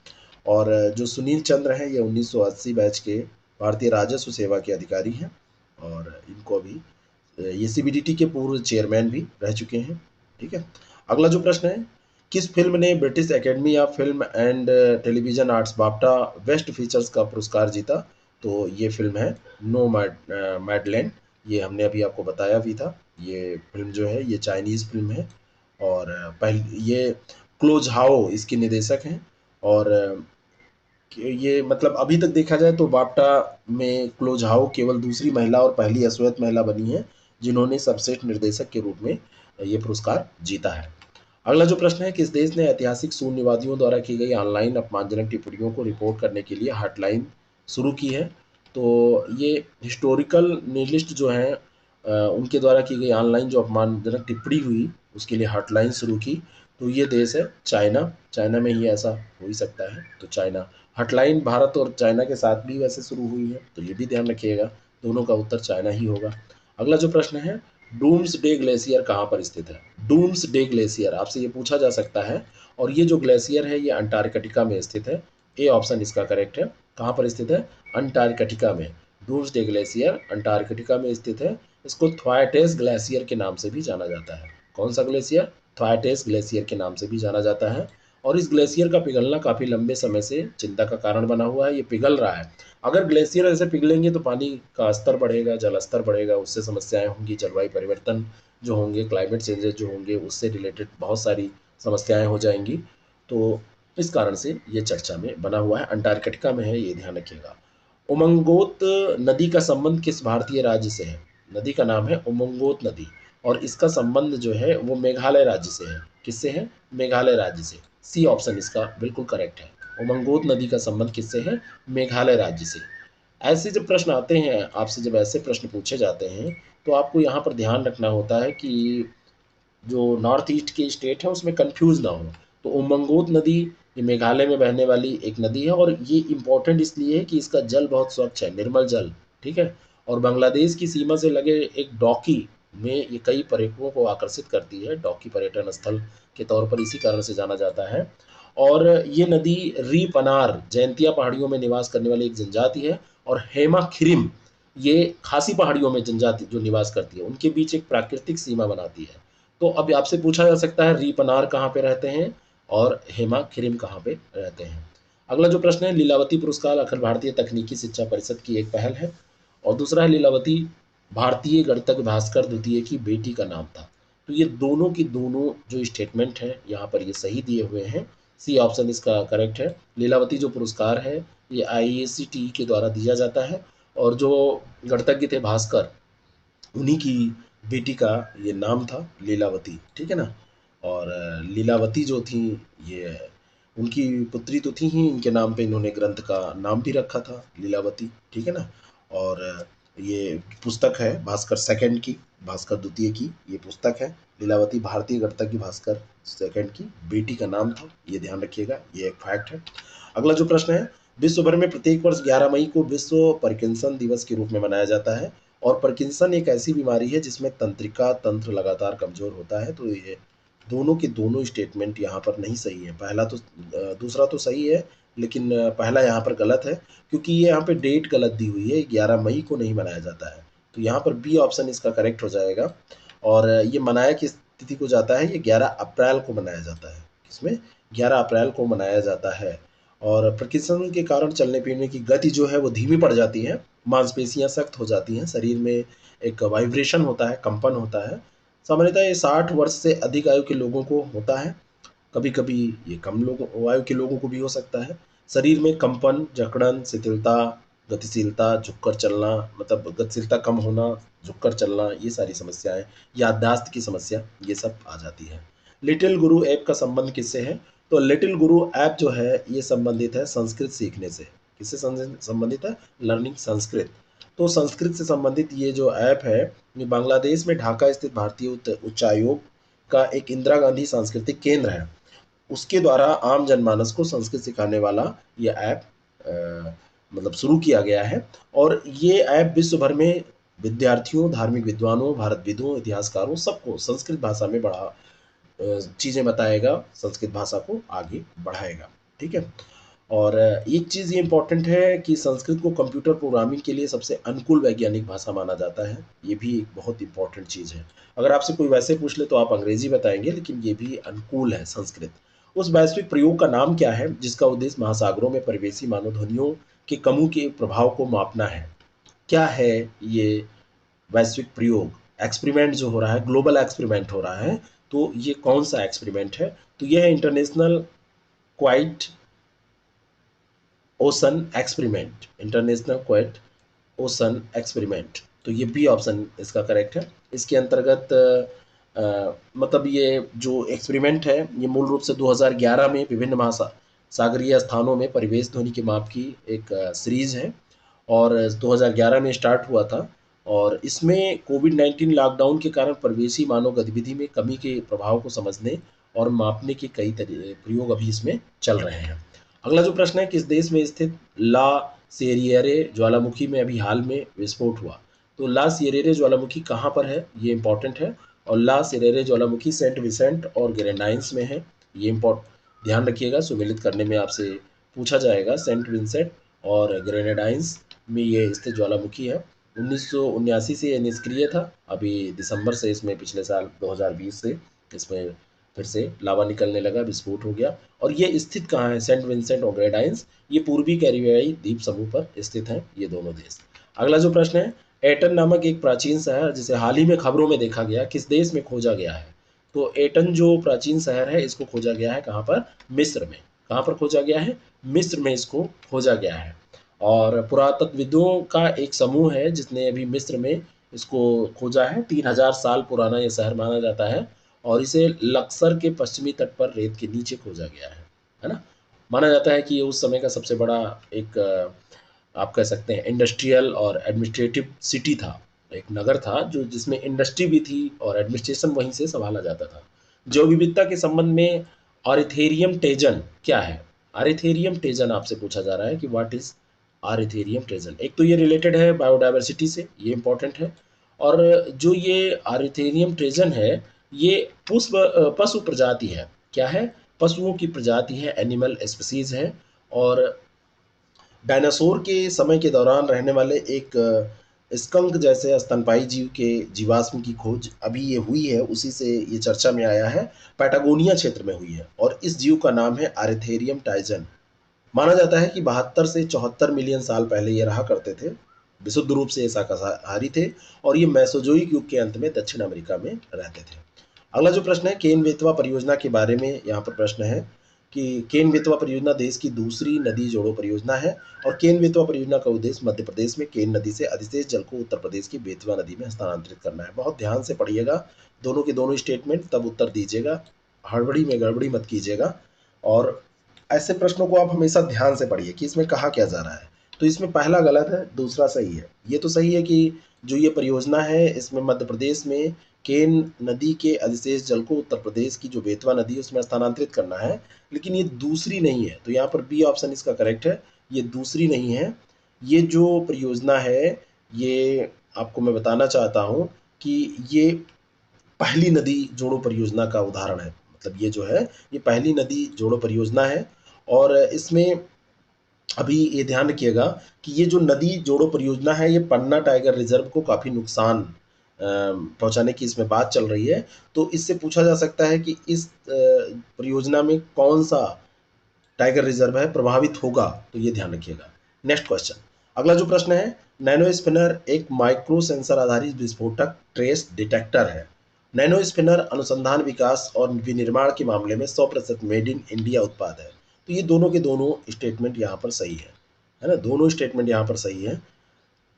और जो सुनील चंद्र हैं ये 1980 बैच के भारतीय राजस्व सेवा के अधिकारी हैं और इनको अभी ये सीबीडीटी के पूर्व चेयरमैन भी रह चुके हैं। ठीक है, अगला जो प्रश्न है, किस फिल्म ने British academy of film and television arts BAFTA best features का पुरस्कार जीता? तो ये फिल्म है नो मैडलैंड। ये हमने अभी आपको बताया भी था। ये फिल्म जो है ये चाइनीज़ फिल्म है और पहले ये क्लो झाओ इसके निर्देशक हैं। और ये मतलब अभी तक देखा जाए तो बाफ्टा में क्लो झाओ केवल दूसरी महिला और पहली अश्वेत महिला बनी है जिन्होंने सर्वश्रेष्ठ निर्देशक के रूप में ये पुरस्कार जीता है। अगला जो प्रश्न है, किस देश ने ऐतिहासिक शून्यवादियों द्वारा की गई ऑनलाइन अपमानजनक टिप्पणियों को रिपोर्ट करने के लिए हॉटलाइन शुरू की है? तो ये हिस्टोरिकल निहिलिस्ट जो हैं उनके द्वारा की गई ऑनलाइन जो अपमानजनक टिप्पणी हुई उसके लिए हॉटलाइन शुरू की। तो ये देश है चाइना। चाइना में ही ऐसा हो ही सकता है। तो चाइना हॉटलाइन भारत और चाइना के साथ भी वैसे शुरू हुई है, तो ये भी ध्यान रखिएगा। दोनों का उत्तर चाइना ही होगा। अगला जो प्रश्न है, डूम्सडे ग्लेशियर कहाँ पर स्थित है? डूम्सडे ग्लेशियर आपसे ये पूछा जा सकता है और ये जो ग्लेशियर है ये अंटार्कटिका में स्थित है। ए ऑप्शन इसका करेक्ट है। कहाँ पर स्थित है? अंटार्कटिका में। डूम्सडे ग्लेशियर अंटार्कटिका में स्थित है। इसको थ्वाइटेस ग्लेशियर के नाम से भी जाना जाता है। कौन सा ग्लेशियर? थ्वाइटेस ग्लेशियर के नाम से भी जाना जाता है। और इस ग्लेशियर का पिघलना काफ़ी लंबे समय से चिंता का कारण बना हुआ है। ये पिघल रहा है। अगर ग्लेशियर ऐसे पिघलेंगे तो पानी का स्तर बढ़ेगा, जल स्तर बढ़ेगा, उससे समस्याएं होंगी। जलवायु परिवर्तन जो होंगे, क्लाइमेट चेंजेस जो होंगे, उससे रिलेटेड बहुत सारी समस्याएं हो जाएंगी। तो इस कारण से ये चर्चा में बना हुआ है। अंटार्कटिका में है, ये ध्यान रखिएगा। उमंगोत नदी का संबंध किस भारतीय राज्य से है? नदी का नाम है उमंगोत नदी और इसका संबंध जो है वो मेघालय राज्य से है। किससे है? मेघालय राज्य से। सी ऑप्शन इसका बिल्कुल करेक्ट है। उमंगोत नदी का संबंध किससे है? मेघालय राज्य से। ऐसे जब प्रश्न आते हैं आपसे, जब ऐसे प्रश्न पूछे जाते हैं, तो आपको यहाँ पर ध्यान रखना होता है कि जो नॉर्थ ईस्ट के स्टेट हैं उसमें कंफ्यूज ना हो। तो उमंगोत नदी ये मेघालय में बहने वाली एक नदी है, और ये इम्पोर्टेंट इसलिए है कि इसका जल बहुत स्वच्छ है, निर्मल जल। ठीक है। और बांग्लादेश की सीमा से लगे एक डॉकी में ये कई पर्यटकों को आकर्षित करती है। डॉकी पर्यटन स्थल के तौर पर इसी कारण से जाना जाता है। और ये नदी री पनार जयंतिया पहाड़ियों में निवास करने वाली एक जनजाति है, और हेमा खिरिम ये खासी पहाड़ियों में जनजाति जो निवास करती है उनके बीच एक प्राकृतिक सीमा बनाती है। तो अब आपसे पूछा जा सकता है री पनार कहाँ पे रहते हैं और हेमा खिरिम कहाँ पे रहते हैं। अगला जो प्रश्न है, लीलावती पुरस्कार अखिल भारतीय तकनीकी शिक्षा परिषद की एक पहल है, और दूसरा है लीलावती भारतीय गणितज्ञ भास्कर द्वितीय की बेटी का नाम था। तो ये दोनों की दोनों जो स्टेटमेंट है यहाँ पर ये सही दिए हुए हैं। सी ऑप्शन इसका करेक्ट है। लीलावती जो पुरस्कार है ये IACTE के द्वारा दिया जाता है, और जो गणितज्ञ थे भास्कर, उन्हीं की बेटी का ये नाम था लीलावती। ठीक है ना। और लीलावती जो थी ये उनकी पुत्री तो थी ही, इनके नाम पे इन्होंने ग्रंथ का नाम भी रखा था लीलावती। ठीक है ना। और ये पुस्तक है भास्कर सेकंड की, भास्कर द्वितीय की ये पुस्तक है। लीलावती भारतीय गणितज्ञ भास्कर सेकंड की बेटी का नाम था, ये ध्यान रखिएगा, ये एक फैक्ट है। अगला जो प्रश्न है, विश्व भर में प्रत्येक वर्ष 11 मई को विश्व पार्किंसन दिवस के रूप में मनाया जाता है, और पार्किंसन एक ऐसी बीमारी है जिसमें तंत्रिका तंत्र लगातार कमजोर होता है। तो ये दोनों के दोनों स्टेटमेंट यहाँ पर नहीं सही है। पहला तो दूसरा तो सही है, लेकिन पहला यहाँ पर गलत है, क्योंकि ये यहाँ पे डेट गलत दी हुई है, 11 मई को नहीं मनाया जाता है। तो यहाँ पर बी ऑप्शन इसका करेक्ट हो जाएगा। और ये मनाया किस तिथि को जाता है? ये 11 अप्रैल को मनाया जाता है। किसमें? 11 अप्रैल को मनाया जाता है। और पार्किंसन के कारण चलने फिरने की गति जो है वो धीमी पड़ जाती है, मांसपेशियां सख्त हो जाती हैं, शरीर में एक वाइब्रेशन होता है, कंपन होता है। सामान्यतः ये 60 वर्ष से अधिक आयु के लोगों को होता है। कभी कभी ये कम लोगों आयु के लोगों को भी हो सकता है। शरीर में कंपन, जकड़न, शिथिलता, गतिशीलता, झुककर चलना, मतलब गतिशीलता कम होना, झुककर चलना, ये सारी समस्याएं, याददाश्त की समस्या, ये सब आ जाती है। लिटिल गुरु ऐप का संबंध किससे है? तो लिटिल गुरु ऐप जो है ये संबंधित है संस्कृत सीखने से। किससे संबंधित है? लर्निंग संस्कृत। तो संस्कृत से संबंधित ये जो ऐप है, ये बांग्लादेश में ढाका स्थित भारतीय उच्चायोग का एक इंदिरा गांधी सांस्कृतिक केंद्र है, उसके द्वारा आम जनमानस को संस्कृत सिखाने वाला ये ऐप मतलब शुरू किया गया है। और ये ऐप विश्व भर में विद्यार्थियों, धार्मिक विद्वानों, भारतविदों, इतिहासकारों सबको संस्कृत भाषा में चीज़ें बताएगा, संस्कृत भाषा को आगे बढ़ाएगा। ठीक है। और एक चीज़ ये इम्पोर्टेंट है कि संस्कृत को कंप्यूटर प्रोग्रामिंग के लिए सबसे अनुकूल वैज्ञानिक भाषा माना जाता है। ये भी एक बहुत इंपॉर्टेंट चीज़ है। अगर आपसे कोई वैसे पूछ ले तो आप अंग्रेजी बताएंगे, लेकिन ये भी अनुकूल है संस्कृत। उस वैश्विक प्रयोग का नाम क्या है जिसका उद्देश्य महासागरों में परिवेशी मानव ध्वनियों के कमों के प्रभाव को मापना है? क्या है ये वैश्विक प्रयोग? एक्सपेरिमेंट जो हो रहा है, ग्लोबल एक्सपेरिमेंट हो रहा है, तो ये कौन सा एक्सपेरिमेंट है? तो ये है international quite ocean experiment, international quite ocean experiment. तो ये बी ऑप्शन इसका करेक्ट है। इसके अंतर्गत मतलब ये जो एक्सपेरिमेंट है ये मूल रूप से 2011 में विभिन्न महासागरीय स्थानों में परिवेश ध्वनि के माप की एक सीरीज है, और 2011 में स्टार्ट हुआ था। और इसमें कोविड-19 लॉकडाउन के कारण परिवेशी मानव गतिविधि में कमी के प्रभाव को समझने और मापने के कई प्रयोग अभी इसमें चल रहे हैं। अगला जो प्रश्न है, किस देश में स्थित ला सेरियरे ज्वालामुखी में अभी हाल में विस्फोट हुआ? तो ला सिएरे ज्वालामुखी कहाँ पर है, ये इंपॉर्टेंट है। और ला सिएरे ज्वालामुखी सेंट विसेंट और ग्रेनाइंस में है। ये ध्यान रखिएगा, सुमेलित करने में आपसे पूछा जाएगा। सेंट विंसेंट और ग्रेनेडाइंस में ये स्थित ज्वालामुखी है। 1979 से ये निष्क्रिय था, अभी दिसंबर से इसमें पिछले साल 2020 से इसमें फिर से लावा निकलने लगा, विस्फोट हो गया। और ये स्थित कहाँ है? सेंट विंसेंट और ग्रेनाइंस, ये पूर्वी कैरिबियाई द्वीप समूह पर स्थित हैं ये दोनों देश। अगला जो प्रश्न है, एटन नामक एक प्राचीन शहर जिसे हाल ही में खबरों में देखा गया, किस देश में खोजा गया है? तो एटन जो प्राचीन शहर है इसको खोजा गया है कहाँ पर? मिस्र में। कहाँ पर खोजा गया है? मिस्र में इसको खोजा गया है। और पुरातत्वविदों का एक समूह है जिसने अभी मिस्र में इसको खोजा है। 3000 साल पुराना ये शहर माना जाता है और इसे लक्सर के पश्चिमी तट पर रेत के नीचे खोजा गया है ना। माना जाता है कि ये उस समय का सबसे बड़ा एक आप कह सकते हैं इंडस्ट्रियल और एडमिनिस्ट्रेटिव सिटी था, एक नगर था जो जिसमें इंडस्ट्री भी थी और एडमिनिस्ट्रेशन वहीं से संभाला जाता था। जैव विविधता के संबंध में ऑरिथेरियम टेजन क्या है? ऑरिथेरियम टेजन आपसे पूछा जा रहा है कि व्हाट इज ऑरिथेरियम टेजन। एक तो ये रिलेटेड है बायोडायवर्सिटी से, ये इंपॉर्टेंट है। और जो ये ऑरिथेरियम टेजन है ये पशु प्रजाति है। क्या है? पशुओं की प्रजाति है, एनिमल स्पीसीज है। और डायनासोर के समय के दौरान रहने वाले एक स्कंक जैसे स्तनपाई जीव के जीवाश्म की खोज अभी ये हुई है, उसी से ये चर्चा में आया है। पैटागोनिया क्षेत्र में हुई है और इस जीव का नाम है आरिथेरियम टाइजन। माना जाता है कि 72 से 74 मिलियन साल पहले ये रहा करते थे, विशुद्ध रूप से ये शाकाहारी थे और ये मेसोजोइक युग के अंत में दक्षिण अमेरिका में रहते थे। अगला जो प्रश्न है केन बेतवा परियोजना के बारे में, यहाँ पर प्रश्न है कि केन बेतवा परियोजना देश की दूसरी नदी जोड़ो परियोजना है और केन बेतवा परियोजना का उद्देश्य मध्य प्रदेश में केन नदी से अधिशेष जल को उत्तर प्रदेश की बेतवा नदी में हस्तांतरित करना है। बहुत ध्यान से पढ़िएगा दोनों के दोनों स्टेटमेंट, तब उत्तर दीजिएगा, हड़बड़ी में गड़बड़ी मत कीजिएगा। और ऐसे प्रश्नों को आप हमेशा ध्यान से पढ़िए कि इसमें कहा क्या जा रहा है। तो इसमें पहला गलत है, दूसरा सही है। ये तो सही है कि जो ये परियोजना है इसमें मध्य प्रदेश में केन नदी के अधिशेष जल को उत्तर प्रदेश की जो बेतवा नदी है उसमें स्थानांतरित करना है, लेकिन ये दूसरी नहीं है। तो यहाँ पर बी ऑप्शन इसका करेक्ट है, ये दूसरी नहीं है। ये जो परियोजना है ये आपको मैं बताना चाहता हूँ कि ये पहली नदी जोड़ो परियोजना का उदाहरण है। मतलब ये जो है ये पहली नदी जोड़ो परियोजना है। और इसमें अभी ये ध्यान रखिएगा कि ये जो नदी जोड़ो परियोजना है ये पन्ना टाइगर रिजर्व को काफ़ी नुकसान पहुंचाने की इसमें बात चल रही है। तो इससे पूछा जा सकता है कि इस परियोजना में कौन सा टाइगर रिजर्व है प्रभावित होगा, तो ये ध्यान रखिएगा। नेक्स्ट क्वेश्चन, अगला जो प्रश्न है, नैनो स्पिनर एक माइक्रो सेंसर आधारित विस्फोटक ट्रेस डिटेक्टर है। नैनो स्पिनर अनुसंधान विकास और विनिर्माण के मामले में 100% मेड इन इंडिया उत्पाद है। तो ये दोनों के दोनों स्टेटमेंट यहाँ पर सही है ना, दोनों स्टेटमेंट यहाँ पर सही है।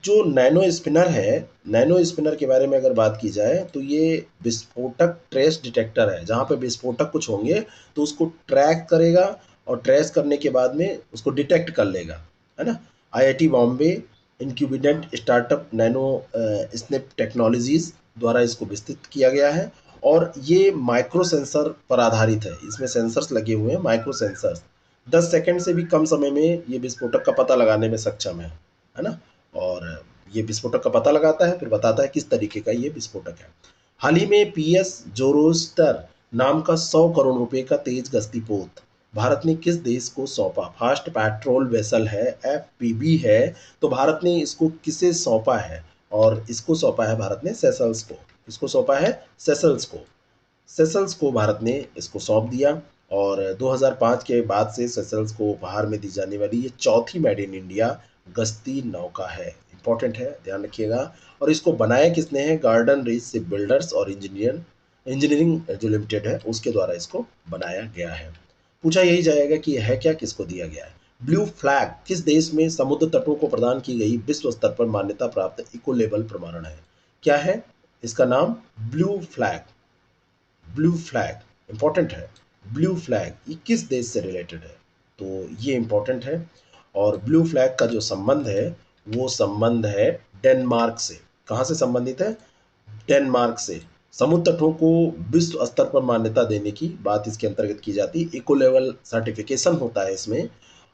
जो नैनो स्पिनर है, नैनो स्पिनर के बारे में अगर बात की जाए तो ये विस्फोटक ट्रेस डिटेक्टर है। जहाँ पे विस्फोटक कुछ होंगे तो उसको ट्रैक करेगा और ट्रेस करने के बाद में उसको डिटेक्ट कर लेगा, है ना। IIT Bombay incubated startup nano snap technologies द्वारा इसको विस्तृत किया गया है। और ये माइक्रो सेंसर पर आधारित है, इसमें सेंसर्स लगे हुए हैं, माइक्रो सेंसर्स। 10 सेकंड से भी कम समय में ये विस्फोटक का पता लगाने में सक्षम है ना। और ये विस्फोटक का पता लगाता है फिर बताता है किस तरीके का ये विस्फोटक है। हाल ही में पीएस जोरोस्टर नाम का 100 करोड़ रुपए का तेज गश्ती पोत भारत ने किस देश को सौंपा? फास्ट पेट्रोल वेसल है, एफपीवी है। तो भारत ने इसको किसे सौंपा है? और इसको सौंपा है भारत ने सेशल्स को। इसको सौंपा है सेशल्स को। सेशल्स को भारत ने इसको सौंप दिया। और 2005 के बाद से सेशल्स को उपहार में दी जाने वाली ये चौथी मेड इन इंडिया गश्ती नौका है। इंपॉर्टेंट है, ध्यान रखिएगा। और इसको बनाया किसने है? गार्डन रीच शिप बिल्डर्स और इंजीनियरिंग जो लिमिटेड है उसके द्वारा इसको बनाया गया है। पूछा यही जाएगा कि यह है क्या, किसको दिया गया है। ब्लू फ्लैग किस देश में समुद्र तटों को प्रदान की गई विश्व स्तर पर मान्यता प्राप्त इको लेबल प्रमाणन है? क्या है इसका नाम? Blue flag. Blue flag important है। ब्लू फ्लैग ये किस देश से रिलेटेड है? तो ये इंपॉर्टेंट है। और ब्लू फ्लैग का जो संबंध है वो संबंध है डेनमार्क से। कहाँ से संबंधित है? डेनमार्क से। समुद्र तटों को विश्व स्तर पर मान्यता देने की बात इसके अंतर्गत की जाती है। इको लेवल सर्टिफिकेशन होता है इसमें।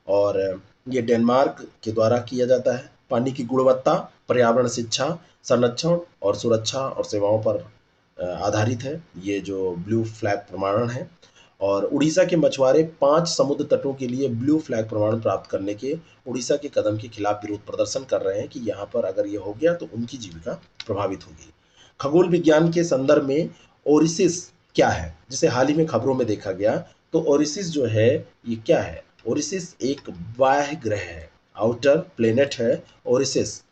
और ये डेनमार्क के द्वारा किया जाता है। पानी की गुणवत्ता, पर्यावरण, शिक्षा, संरक्षण और सुरक्षा और सेवाओं पर आधारित है ये जो ब्लू फ्लैग प्रमाणन है। और उड़ीसा के मछुआरे 5 समुद्र तटों के लिए ब्लू फ्लैग प्रमाण प्राप्त करने के उड़ीसा के कदम के खिलाफ विरोध प्रदर्शन कर रहे हैं कि यहाँ पर अगर ये हो गया तो उनकी जीविका प्रभावित होगी। खगोल विज्ञान के संदर्भ में ओरिसिस क्या है, जिसे हाल ही में खबरों में देखा गया? तो ओरिसिस जो है ये क्या है? ओरिसिस एक बाह्य ग्रह है, आउटर प्लेनेट है ओरिसिस।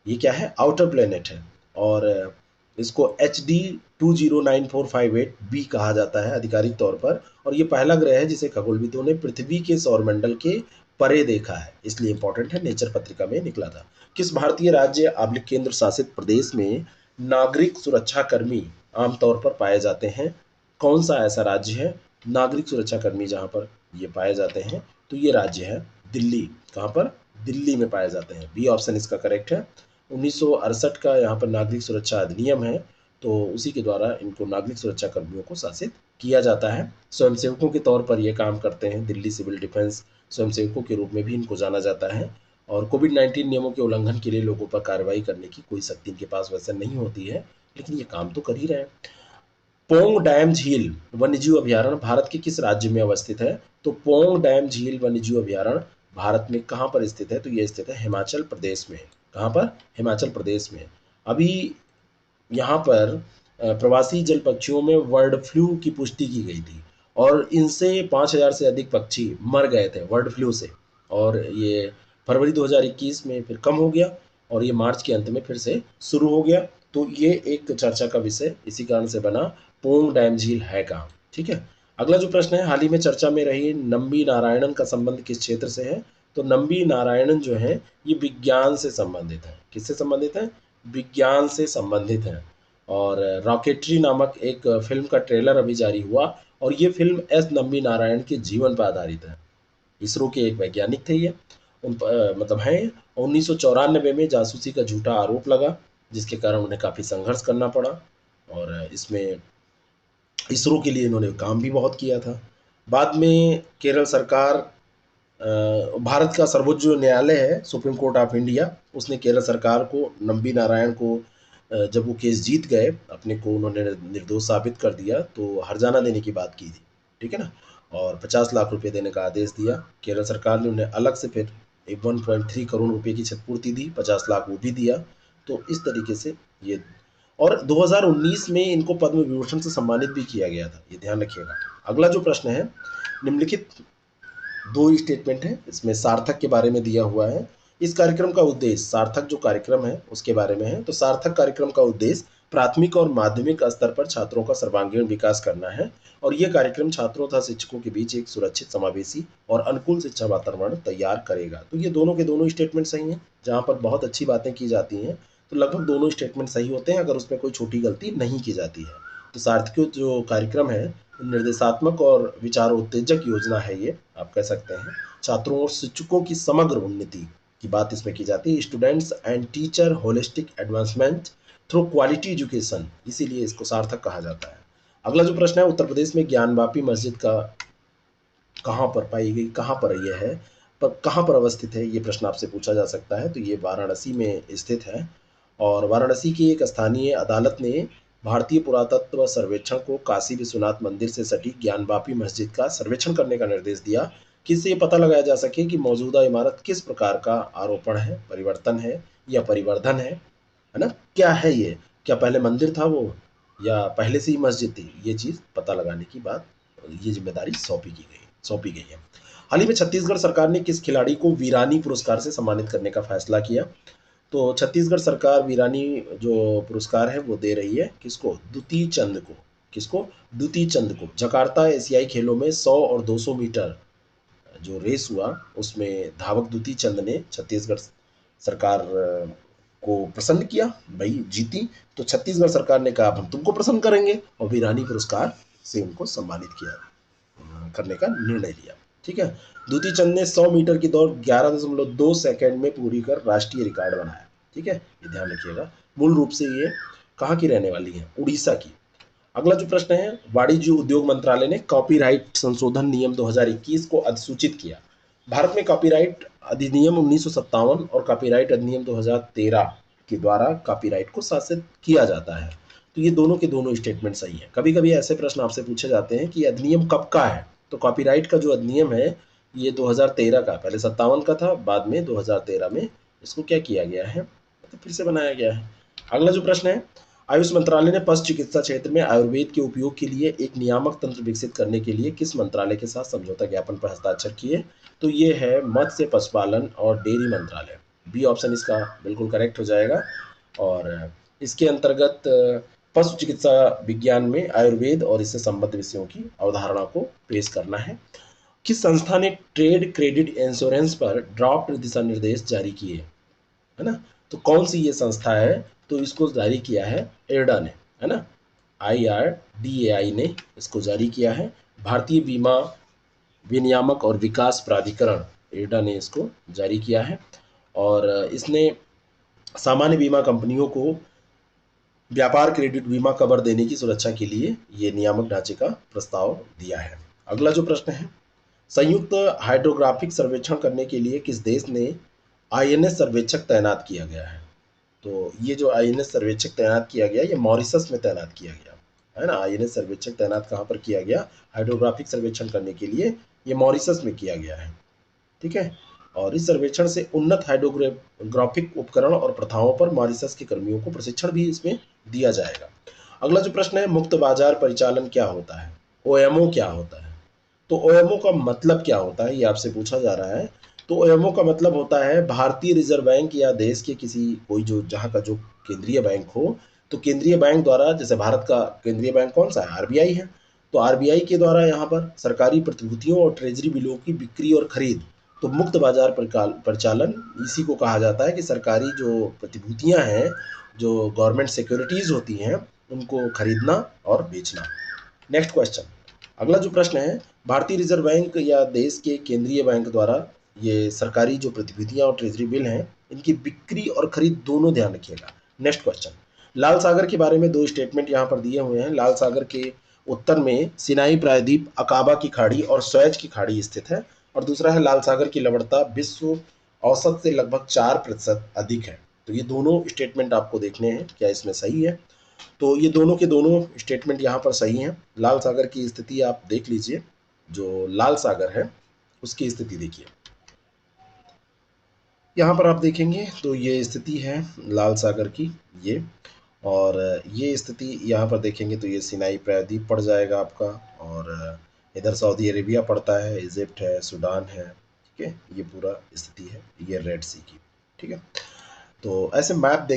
ये क्या है? आउटर प्लेनेट है। और इसको HD 209458b कहा जाता है आधिकारिक तौर पर। और ये पहला ग्रह है जिसे खगोलविदों ने पृथ्वी के सौरमंडल के परे देखा है, इसलिए इंपॉर्टेंट है, नेचर पत्रिका में निकला था। किस भारतीय राज्य आब्लिक केंद्र शासित प्रदेश में नागरिक सुरक्षा कर्मी आमतौर पर पाए जाते हैं? कौन सा ऐसा राज्य है नागरिक सुरक्षा कर्मी जहां पर ये पाए जाते हैं? तो ये राज्य है दिल्ली। कहाँ पर? दिल्ली में पाए जाते हैं। बी ऑप्शन इसका करेक्ट है। 1968 का यहाँ पर नागरिक सुरक्षा अधिनियम है, तो उसी के द्वारा इनको नागरिक सुरक्षा कर्मियों को शासित किया जाता है। स्वयंसेवकों के तौर पर ये काम करते हैं। दिल्ली सिविल डिफेंस स्वयंसेवकों के रूप में भी इनको जाना जाता है। और कोविड-19 नियमों के उल्लंघन के लिए लोगों पर कार्रवाई करने की कोई शक्ति इनके पास वैसे नहीं होती है, लेकिन ये काम तो कर ही रहे हैं। पोंग डैम झील वन्यजीव अभयारण्य भारत के किस राज्य में अवस्थित है? तो पोंग डैम झील वन्यजीव अभयारण्य भारत में कहाँ पर स्थित है? तो ये स्थित है हिमाचल प्रदेश में। कहाँ पर? हिमाचल प्रदेश में। अभी यहाँ पर प्रवासी जल पक्षियों में बर्ड फ्लू की पुष्टि की गई थी और इनसे 5,000 से अधिक पक्षी मर गए थे बर्ड फ्लू से, और ये फरवरी 2021 में फिर कम हो गया और ये मार्च के अंत में फिर से शुरू हो गया। तो ये एक चर्चा का विषय इसी कारण से बना, पोंग डैम झील है कहाँ। ठीक है। अगला जो प्रश्न है, हाल ही में चर्चा में रही नम्बी नारायणन का संबंध किस क्षेत्र से है? तो नम्बी नारायणन जो है ये विज्ञान से संबंधित है। किससे संबंधित है? विज्ञान से संबंधित है। और रॉकेटरी नामक एक फिल्म का ट्रेलर अभी जारी हुआ और ये फिल्म एस नम्बी नारायण के जीवन पर आधारित है। इसरो के एक वैज्ञानिक थे ये, मतलब हैं। 1994 में जासूसी का झूठा आरोप लगा, जिसके कारण उन्हें काफ़ी संघर्ष करना पड़ा और इसमें इसरो के लिए इन्होंने काम भी बहुत किया था। बाद में केरल सरकार, भारत का सर्वोच्च जो न्यायालय है सुप्रीम कोर्ट ऑफ इंडिया, उसने केरल सरकार को नम्बी नारायण को जब वो केस जीत गए, अपने को उन्होंने निर्दोष साबित कर दिया, तो हर्जाना देने की बात की थी। ठीक है ना। और 50 लाख रुपए देने का आदेश दिया। केरल सरकार ने उन्हें अलग से फिर 1.3 करोड़ रुपए की क्षतिपूर्ति दी, 50 लाख वो भी दिया। तो इस तरीके से ये, और 2019 में इनको पद्म विभूषण से सम्मानित भी किया गया था, ये ध्यान रखिएगा। अगला जो प्रश्न है, निम्नलिखित दो स्टेटमेंट है, इसमें सार्थक के बारे में दिया हुआ है। इस कार्यक्रम का उद्देश्य, सार्थक जो कार्यक्रम है उसके बारे में है, तो सार्थक कार्यक्रम का उद्देश्य प्राथमिक और माध्यमिक स्तर पर छात्रों का सर्वांगीण विकास करना है और यह कार्यक्रम छात्रों तथा शिक्षकों के बीच एक सुरक्षित, समावेशी और अनुकूल शिक्षा वातावरण तैयार करेगा। तो ये दोनों के दोनों स्टेटमेंट सही हैं। जहाँ पर बहुत अच्छी बातें की जाती हैं तो लगभग दोनों स्टेटमेंट सही होते हैं, अगर उसमें कोई छोटी गलती नहीं की जाती है। तो सार्थक जो कार्यक्रम है निर्देशात्मक और विचारोत्तेजक योजना है, ये आप कह सकते हैं। छात्रों और शिक्षकों की समग्र उन्नति की बात इसमें की जाती है। Students and teacher holistic advancement through quality education, इसीलिए इसको सार्थक कहा जाता है। अगला जो प्रश्न है, उत्तर प्रदेश में ज्ञानवापी मस्जिद का कहाँ पर पाई गई, कहाँ पर यह है, पर कहाँ पर अवस्थित है, ये प्रश्न आपसे पूछा जा सकता है। तो ये वाराणसी में स्थित है और वाराणसी की एक स्थानीय अदालत ने भारतीय पुरातत्व सर्वेक्षण को काशी विश्वनाथ मंदिर से सटी ज्ञानवापी मस्जिद का सर्वेक्षण करने का निर्देश दिया, जिससे ये पता लगाया जा सके कि मौजूदा इमारत किस प्रकार का आरोपण है, परिवर्तन है या परिवर्धन है ना, क्या है ये, क्या पहले मंदिर था वो या पहले से ही मस्जिद थी, ये चीज़ पता लगाने की बात, ये जिम्मेदारी सौंपी गई है। हाल ही में छत्तीसगढ़ सरकार ने किस खिलाड़ी को वीरानी पुरस्कार से सम्मानित करने का फैसला किया? तो छत्तीसगढ़ सरकार वीरानी जो पुरस्कार है वो दे रही है किसको? द्युति चंद को। किसको? द्युति चंद को। जकार्ता एशियाई खेलों में 100 और 200 मीटर जो रेस हुआ उसमें धावक द्युति चंद ने छत्तीसगढ़ सरकार को प्रसन्न किया, भाई जीती। तो छत्तीसगढ़ सरकार ने कहा अब हम तुमको प्रसन्न करेंगे और वीरानी पुरस्कार से उनको सम्मानित किया, करने का निर्णय लिया। ठीक है। द्युति चंद ने 100 मीटर की दौड़ 11.2 सेकंड में पूरी कर राष्ट्रीय रिकॉर्ड बनाया। ठीक है, ये ध्यान रखिएगा। मूल रूप से ये कहाँ की रहने वाली है? उड़ीसा की। अगला जो प्रश्न है, वाणिज्य उद्योग मंत्रालय ने कॉपीराइट संशोधन नियम 2021 को अधिसूचित किया। भारत में कॉपीराइट अधिनियम 1957 और कॉपीराइट अधिनियम 2013 के द्वारा कॉपीराइट को शासित किया जाता है। तो ये दोनों के दोनों स्टेटमेंट सही है। कभी कभी ऐसे प्रश्न आपसे पूछे जाते हैं कि अधिनियम कब का है, तो कॉपीराइट का जो अधिनियम है ये 2013 का, पहले 57 का था, बाद में 2013 में इसको क्या किया गया है, तो फिर से बनाया गया है। अगला जो प्रश्न है, आयुष मंत्रालय ने पशु चिकित्सा क्षेत्र में आयुर्वेद के उपयोग के लिए एक नियामक तंत्र विकसित करने के लिए किस मंत्रालय के साथ समझौता ज्ञापन पर हस्ताक्षर किए? तो ये है मत्स्य, पशुपालन और डेयरी मंत्रालय। बी ऑप्शन इसका बिल्कुल करेक्ट हो जाएगा। और इसके अंतर्गत पशु चिकित्सा विज्ञान में आयुर्वेद और इससे संबद्ध विषयों की अवधारणा को पेश करना है। किस संस्था ने ट्रेड क्रेडिट इंश्योरेंस पर ड्राफ्ट दिशा निर्देश जारी किए, है ना? तो कौन सी ये संस्था है? तो इसको जारी किया है एडा ने, है ना? IRDAI ने इसको जारी किया है। भारतीय बीमा विनियामक और विकास प्राधिकरण एडा ने इसको जारी किया है। और इसने सामान्य बीमा कंपनियों को व्यापार क्रेडिट बीमा कवर देने की सुरक्षा के लिए ये नियामक ढांचे का प्रस्ताव दिया है। अगला जो प्रश्न है, संयुक्त हाइड्रोग्राफिक सर्वेक्षण करने के लिए किस देश ने INS सर्वेक्षक तैनात किया गया है? तो ये जो INS सर्वेक्षक तैनात किया गया, ये मॉरिशस में तैनात किया गया, है ना? INS सर्वेक्षक तैनात कहाँ पर किया गया? हाइड्रोग्राफिक सर्वेक्षण करने के लिए ये मॉरिशस में किया गया है, ठीक है? और इस सर्वेक्षण से उन्नत हाइड्रोग्राफिक उपकरण और प्रथाओं पर मॉरिशस के कर्मियों को प्रशिक्षण भी इसमें दिया जाएगा। अगला जो प्रश्न है, मुक्त बाजार परिचालन क्या होता है? OMO क्या होता है? तो OMO का मतलब क्या होता है, ये आपसे पूछा जा रहा है। तो OMO का मतलब होता है भारतीय रिजर्व बैंक या देश के किसी कोई जो जहाँ का जो केंद्रीय बैंक हो, तो केंद्रीय बैंक द्वारा, जैसे भारत का केंद्रीय बैंक कौन सा है? RBI है। तो RBI के द्वारा यहाँ पर सरकारी प्रतिभूतियों और ट्रेजरी बिलों की बिक्री और खरीद, तो मुक्त बाजार परिचालन इसी को कहा जाता है कि सरकारी जो प्रतिभूतियाँ हैं, जो गवर्नमेंट सिक्योरिटीज होती हैं, उनको खरीदना और बेचना। नेक्स्ट क्वेश्चन, अगला जो प्रश्न है, भारतीय रिजर्व बैंक या देश के केंद्रीय बैंक द्वारा ये सरकारी जो प्रतिभूतियां और ट्रेजरी बिल हैं, इनकी बिक्री और खरीद दोनों ध्यान रखिएगा। नेक्स्ट क्वेश्चन, लाल सागर के बारे में दो स्टेटमेंट यहाँ पर दिए हुए हैं। लाल सागर के उत्तर में सिनाई प्रायद्वीप, अकाबा की खाड़ी और स्वेज की खाड़ी स्थित है। और दूसरा है लाल सागर की लवणता विश्व औसत से लगभग 4% अधिक है। तो ये दोनों स्टेटमेंट आपको देखने हैं, क्या इसमें सही है? तो ये दोनों के दोनों स्टेटमेंट यहाँ पर सही हैं। लाल सागर की स्थिति आप देख लीजिए, जो लाल सागर है उसकी स्थिति देखिए, यहाँ पर आप देखेंगे तो ये स्थिति है लाल सागर की ये। और ये स्थिति यहाँ पर देखेंगे तो ये सिनाई प्रायद्वीप पड़ जाएगा आपका, और इधर सऊदी अरेबिया पड़ता है, इजिप्ट है, सूडान है, ठीक है? ये पूरा स्थिति है ये रेड सी की, ठीक है? तो ऐसे मैप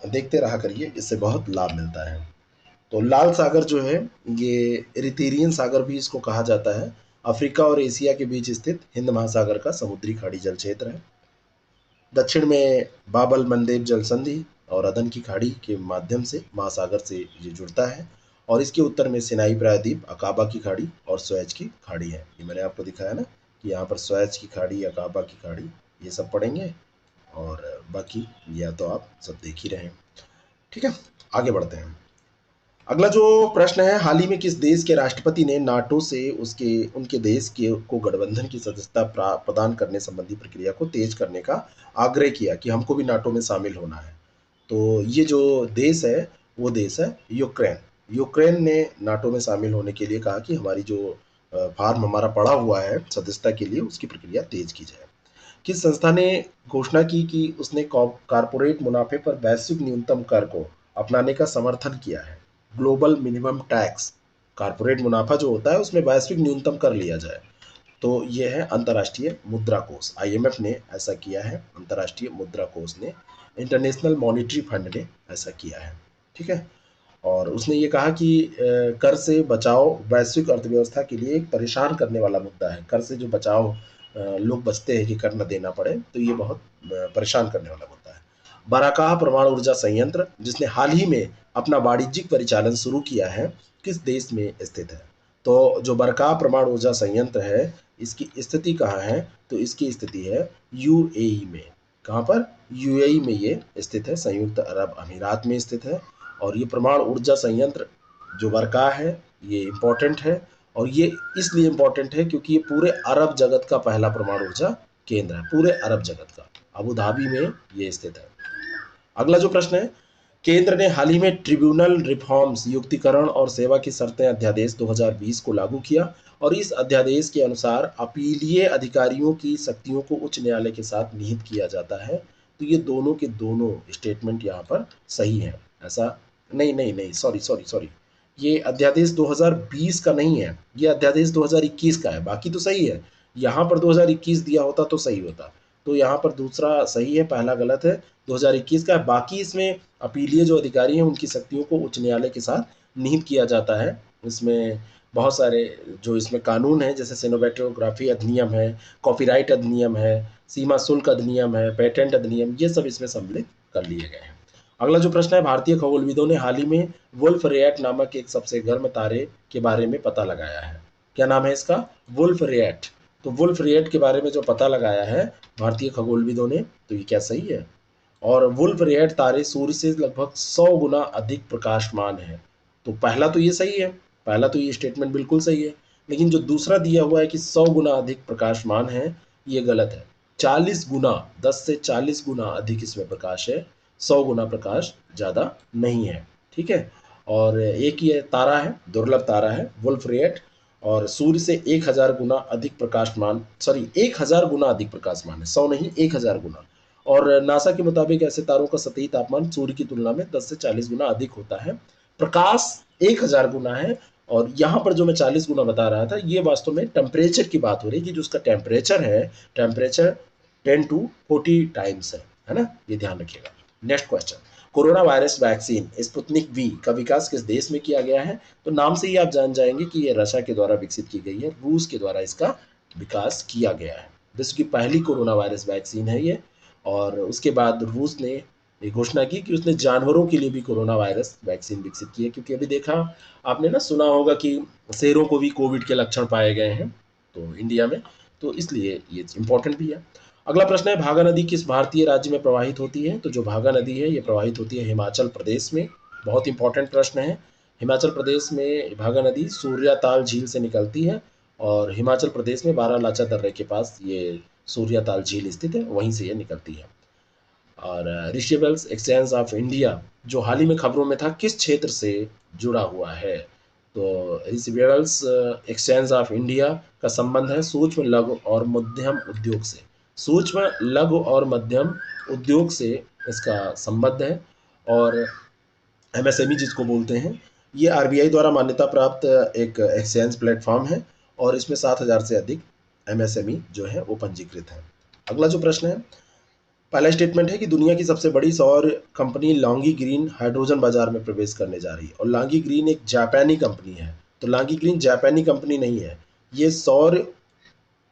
देखते रहा करिए, इससे बहुत लाभ मिलता है। तो लाल सागर जो है, ये इरिटेरियन सागर भी इसको कहा जाता है। अफ्रीका और एशिया के बीच स्थित हिंद महासागर का समुद्री खाड़ी जल क्षेत्र है। दक्षिण में बाबल मंडेब जल संधि और अदन की खाड़ी के माध्यम से महासागर से ये जुड़ता है। और इसके उत्तर में सिनाई प्रायद्वीप, अकाबा की खाड़ी और स्वेज की खाड़ी है। ये मैंने आपको दिखाया ना कि यहाँ पर स्वेज की खाड़ी, अकाबा की खाड़ी, ये सब पढ़ेंगे। और बाकी या तो आप सब देख ही रहे हैं, ठीक है? आगे बढ़ते हैं। अगला जो प्रश्न है, हाल ही में किस देश के राष्ट्रपति ने नाटो से उसके उनके देश के को गठबंधन की सदस्यता प्रदान करने संबंधी प्रक्रिया को तेज करने का आग्रह किया कि हमको भी नाटो में शामिल होना है? तो ये जो देश है वो देश है यूक्रेन। यूक्रेन ने नाटो में शामिल होने के लिए कहा कि हमारी जो फॉर्म हमारा पड़ा हुआ है सदस्यता के लिए, उसकी प्रक्रिया तेज की जाए। किस संस्था ने घोषणा की कि उसने कॉरपोरेट मुनाफे पर वैश्विक न्यूनतम कर को अपनाने का समर्थन किया है? ग्लोबल मिनिमम टैक्स, कॉरपोरेट मुनाफा जो होता है उसमें वैश्विक न्यूनतम कर लिया जाए। तो ये है अंतर्राष्ट्रीय मुद्रा कोष, IMF ने ऐसा किया है, अंतर्राष्ट्रीय मुद्रा कोष ने, इंटरनेशनल मॉनिटरी फंड ने ऐसा किया है, ठीक है? और उसने ये कहा कि कर से बचाव वैश्विक अर्थव्यवस्था के लिए एक परेशान करने वाला मुद्दा है। कर से जो बचाव लोग बचते हैं कि कर न देना पड़े, तो ये बहुत परेशान करने वाला मुद्दा है। बराकाह परमाणु ऊर्जा संयंत्र, जिसने हाल ही में अपना वाणिज्यिक परिचालन शुरू किया है, किस देश में स्थित है? तो जो बराकाह परमाणु ऊर्जा संयंत्र है, इसकी स्थिति कहाँ है? तो इसकी स्थिति है UAE में। कहाँ पर? UAE में ये स्थित है, संयुक्त अरब अमीरात में स्थित है। और ये परमाणु ऊर्जा संयंत्र जो बरका है, ये इम्पोर्टेंट है। और ये इसलिए इम्पोर्टेंट है क्योंकि ये पूरे अरब जगत का पहला परमाणु ऊर्जा केंद्र है, पूरे अरब जगत का। अबू धाबी में ये स्थित है। अगला जो प्रश्न है, केंद्र ने हाल ही में ट्रिब्यूनल रिफॉर्म्स, युक्तिकरण और सेवा की शर्तें अध्यादेश 2020 को लागू किया। और इस अध्यादेश के अनुसार अपीलीय अधिकारियों की शक्तियों को उच्च न्यायालय के साथ निहित किया जाता है। तो ये दोनों के दोनों स्टेटमेंट यहाँ पर सही है। ऐसा नहीं नहीं नहीं, सॉरी सॉरी सॉरी, ये अध्यादेश 2020 का नहीं है, ये अध्यादेश 2021 का है। बाकी तो सही है, यहाँ पर 2021 दिया होता तो सही होता। तो यहाँ पर दूसरा सही है, पहला गलत है, 2021 का है। बाकी इसमें अपीलीय जो अधिकारी हैं उनकी शक्तियों को उच्च न्यायालय के साथ निहित किया जाता है। इसमें बहुत सारे जो इसमें कानून हैं, जैसे सिनेमेटोग्राफी अधिनियम है, कॉपीराइट अधिनियम है, सीमा शुल्क अधिनियम है, पेटेंट अधिनियम, ये सब इसमें सम्मिलित कर लिए गए हैं। अगला जो प्रश्न है, भारतीय खगोलविदों ने हाल ही में वुल्फ रेट नामक एक सबसे गर्म तारे के बारे में पता लगाया है। क्या नाम है इसका? Wolf rat. तो वुल्फ रेट के बारे में जो पता लगाया है भारतीय खगोलविदों ने, तो ये क्या सही है? और वुल्फ रेट तारे सूर्य से लगभग 100 गुना अधिक प्रकाशमान है। तो पहला तो ये सही है, पहला तो ये स्टेटमेंट बिल्कुल सही है, लेकिन जो दूसरा दिया हुआ है कि 100 गुना अधिक प्रकाशमान है, ये गलत है। 40 गुना, 10 से 40 गुना अधिक इसमें प्रकाश है, 100 गुना प्रकाश ज़्यादा नहीं है। ठीक है। और एक ये तारा है, दुर्लभ तारा है वुल्फ रेट, और सूर्य से 1000 गुना अधिक प्रकाशमान, सॉरी 1000 गुना अधिक प्रकाशमान है, 100 नहीं 1000 गुना। और नासा के मुताबिक ऐसे तारों का सतही तापमान सूर्य की तुलना में 10 से 40 गुना अधिक होता है। प्रकाश 1000 गुना है, और यहाँ पर जो मैं 40 गुना बता रहा था, ये वास्तव में टेम्परेचर की बात हो रही है कि जो उसका टेम्परेचर है, टेम्परेचर 10 to 40 टाइम्स है ना, ये ध्यान रखिएगा। Next question, corona virus vaccine Sputnik V का विकास किस देश में किया गया है? तो नाम से ही आप जान जाएंगे कि ये रशिया के द्वारा विकसित की गई है, रूस के द्वारा इसका विकास किया गया है। विश्व की पहली कोरोना वायरस वैक्सीन है ये। और उसके बाद रूस ने ये घोषणा की कि उसने जानवरों के लिए भी कोरोना वायरस वैक्सीन विकसित की है, क्योंकि अभी देखा आपने ना, सुना होगा कि शेरों को भी कोविड के लक्षण पाए गए हैं तो इंडिया में, तो इसलिए ये इम्पोर्टेंट भी है। अगला प्रश्न है, भागा नदी किस भारतीय राज्य में प्रवाहित होती है? तो जो भागा नदी है ये प्रवाहित होती है हिमाचल प्रदेश में। बहुत इंपॉर्टेंट प्रश्न है। हिमाचल प्रदेश में भागा नदी सूर्याताल झील से निकलती है, और हिमाचल प्रदेश में बारालाचा दर्रे के पास ये सूर्याताल झील स्थित है, वहीं से ये निकलती है। और रिसिबल्स एक्सचेंज ऑफ इंडिया जो हाल ही में खबरों में था, किस क्षेत्र से जुड़ा हुआ है? तो रिसिबल्स एक्सचेंज ऑफ इंडिया का संबंध है सूक्ष्म लघु और मध्यम उद्योग से। सूक्ष्म लघु और मध्यम उद्योग से इसका संबंध है। और एमएसएमई जिसको बोलते हैं, ये आरबीआई द्वारा मान्यता प्राप्त एक एक्सचेंज प्लेटफॉर्म है, और इसमें 7000 से अधिक एमएसएमई जो है वो पंजीकृत है। अगला जो प्रश्न है, पहला स्टेटमेंट है कि दुनिया की सबसे बड़ी सौर कंपनी लॉन्गी ग्रीन हाइड्रोजन बाजार में प्रवेश करने जा रही है, और लॉन्गी ग्रीन एक जापानी कंपनी है। तो लॉन्गी ग्रीन जापानी कंपनी नहीं है, ये सौर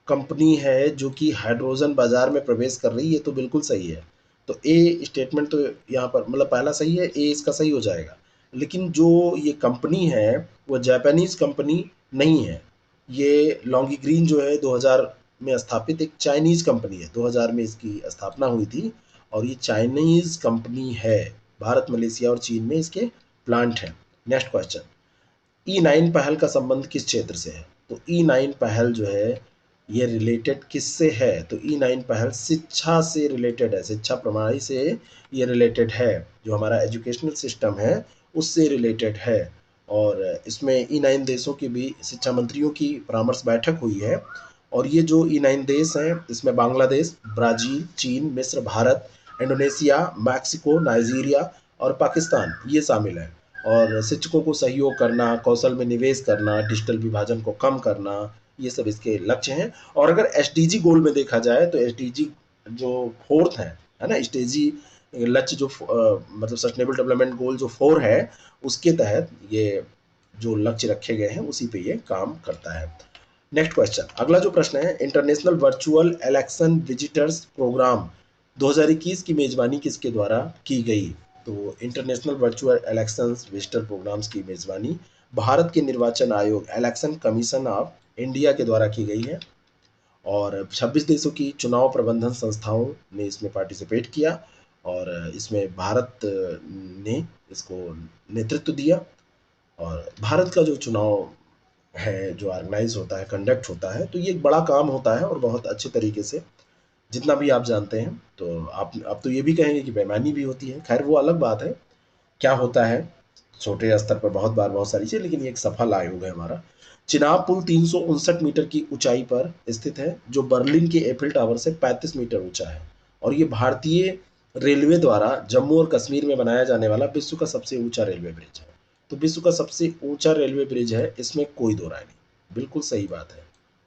कंपनी है जो कि हाइड्रोजन बाजार में प्रवेश कर रही है, तो बिल्कुल सही है। तो ए स्टेटमेंट तो यहाँ पर मतलब पहला सही है, ए इसका सही हो जाएगा। लेकिन जो ये कंपनी है वो जापानीज कंपनी नहीं है। ये लॉन्गी ग्रीन जो है 2000 में स्थापित एक चाइनीज कंपनी है, 2000 में इसकी स्थापना हुई थी, और ये चाइनीज कंपनी है। भारत, मलेशिया और चीन में इसके प्लांट हैं। नेक्स्ट क्वेश्चन, E9 पहल का संबंध किस क्षेत्र से है? तो E9 पहल जो है ये रिलेटेड किससे है? तो E9 पहल शिक्षा से रिलेटेड है, शिक्षा प्रणाली से ये रिलेटेड है, जो हमारा एजुकेशनल सिस्टम है उससे रिलेटेड है। और इसमें E9 देशों की भी शिक्षा मंत्रियों की परामर्श बैठक हुई है। और ये जो E9 देश हैं, इसमें बांग्लादेश, ब्राज़ील, चीन, मिस्र, भारत, इंडोनेशिया, मैक्सिको, नाइजीरिया और पाकिस्तान ये शामिल हैं। और शिक्षकों को सहयोग करना, कौशल में निवेश करना, डिजिटल विभाजन को कम करना, ये सब इसके लक्ष्य हैं। और अगर एसडीजी गोल में देखा जाए तो एसडीजी जो फोर्थ है ना, एसडीजी लक्ष्य जो मतलब सस्टेनेबल डेवलपमेंट गोल जो 4 है, उसके तहत ये जो लक्ष्य रखे गए हैं उसी पे ये काम करता है। नेक्स्ट क्वेश्चन, अगला जो प्रश्न है, international virtual election visitors program 2021 की मेजबानी किसके द्वारा की गई? तो international virtual elections visitor programs की मेजबानी भारत के निर्वाचन आयोग इलेक्शन कमीशन ऑफ इंडिया के द्वारा की गई है। और 26 देशों की चुनाव प्रबंधन संस्थाओं ने इसमें पार्टिसिपेट किया, और इसमें भारत ने इसको नेतृत्व दिया। और भारत का जो चुनाव है जो ऑर्गेनाइज होता है, कंडक्ट होता है, तो ये एक बड़ा काम होता है, और बहुत अच्छे तरीके से, जितना भी आप जानते हैं। तो आप तो ये भी कहेंगे कि बेईमानी भी होती है, खैर वो अलग बात है। क्या होता है छोटे स्तर पर बहुत बार बहुत सारी चीज़, लेकिन ये एक सफल आयोग है हमारा। चिनाब पुल 359 मीटर की ऊंचाई पर स्थित है, जो बर्लिन के एफिल टावर से 35 मीटर ऊंचा है। और ये भारतीय रेलवे द्वारा जम्मू और कश्मीर में बनाया जाने वाला विश्व का सबसे ऊंचा रेलवे ब्रिज है। तो विश्व का सबसे ऊंचा रेलवे ब्रिज है, इसमें कोई दो राय नहीं, बिल्कुल सही बात है।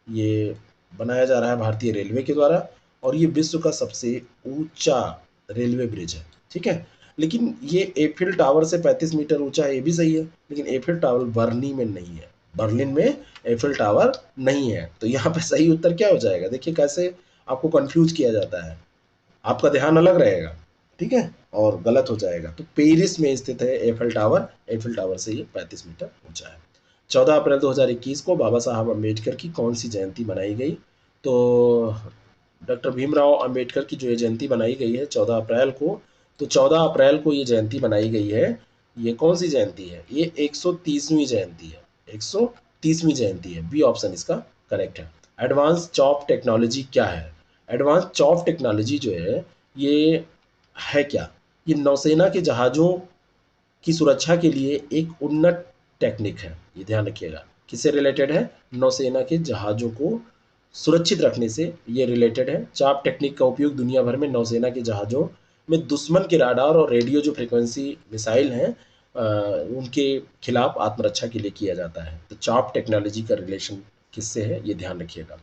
ये बनाया जा रहा है भारतीय रेलवे के द्वारा, और ये विश्व का सबसे ऊंचा रेलवे ब्रिज है। ठीक है। लेकिन ये एफिल टावर से 35 मीटर ऊंचा है, ये भी सही है, लेकिन एफिल टावर बर्नी में नहीं है, बर्लिन में एफिल टावर नहीं है। तो यहाँ पे सही उत्तर क्या हो जाएगा? देखिए कैसे आपको कंफ्यूज किया जाता है, आपका ध्यान अलग रहेगा, ठीक है, और गलत हो जाएगा। तो पेरिस में स्थित है एफिल टावर, एफिल टावर से ये 35 मीटर ऊंचा है। 14 अप्रैल 2021 को बाबा साहब अम्बेडकर की कौन सी जयंती मनाई गई? तो डॉक्टर भीमराव अंबेडकर की जो ये जयंती बनाई गई है 14 अप्रैल को, तो 14 अप्रैल को ये जयंती बनाई गई है। ये कौन सी जयंती है? ये 130वीं जयंती है, 130वीं जयंती है। बी ऑप्शन इसका करेक्ट है। एडवांस चॉप टेक्नोलॉजी क्या है? एडवांस चॉप टेक्नोलॉजी जो है ये है क्या? ये नौसेना के जहाज़ों की सुरक्षा के लिए एक उन्नत टेक्निक है, ये ध्यान रखिएगा। किससे रिलेटेड है? नौसेना के जहाज़ों को सुरक्षित रखने से ये रिलेटेड है। चाप टेक्निक का उपयोग दुनिया भर में नौसेना के जहाज़ों में दुश्मन के राडार और रेडियो जो फ्रीक्वेंसी मिसाइल हैं उनके खिलाफ आत्मरक्षा के लिए किया जाता है। तो चाप टेक्नोलॉजी का रिलेशन किससे है, ये ध्यान रखिएगा।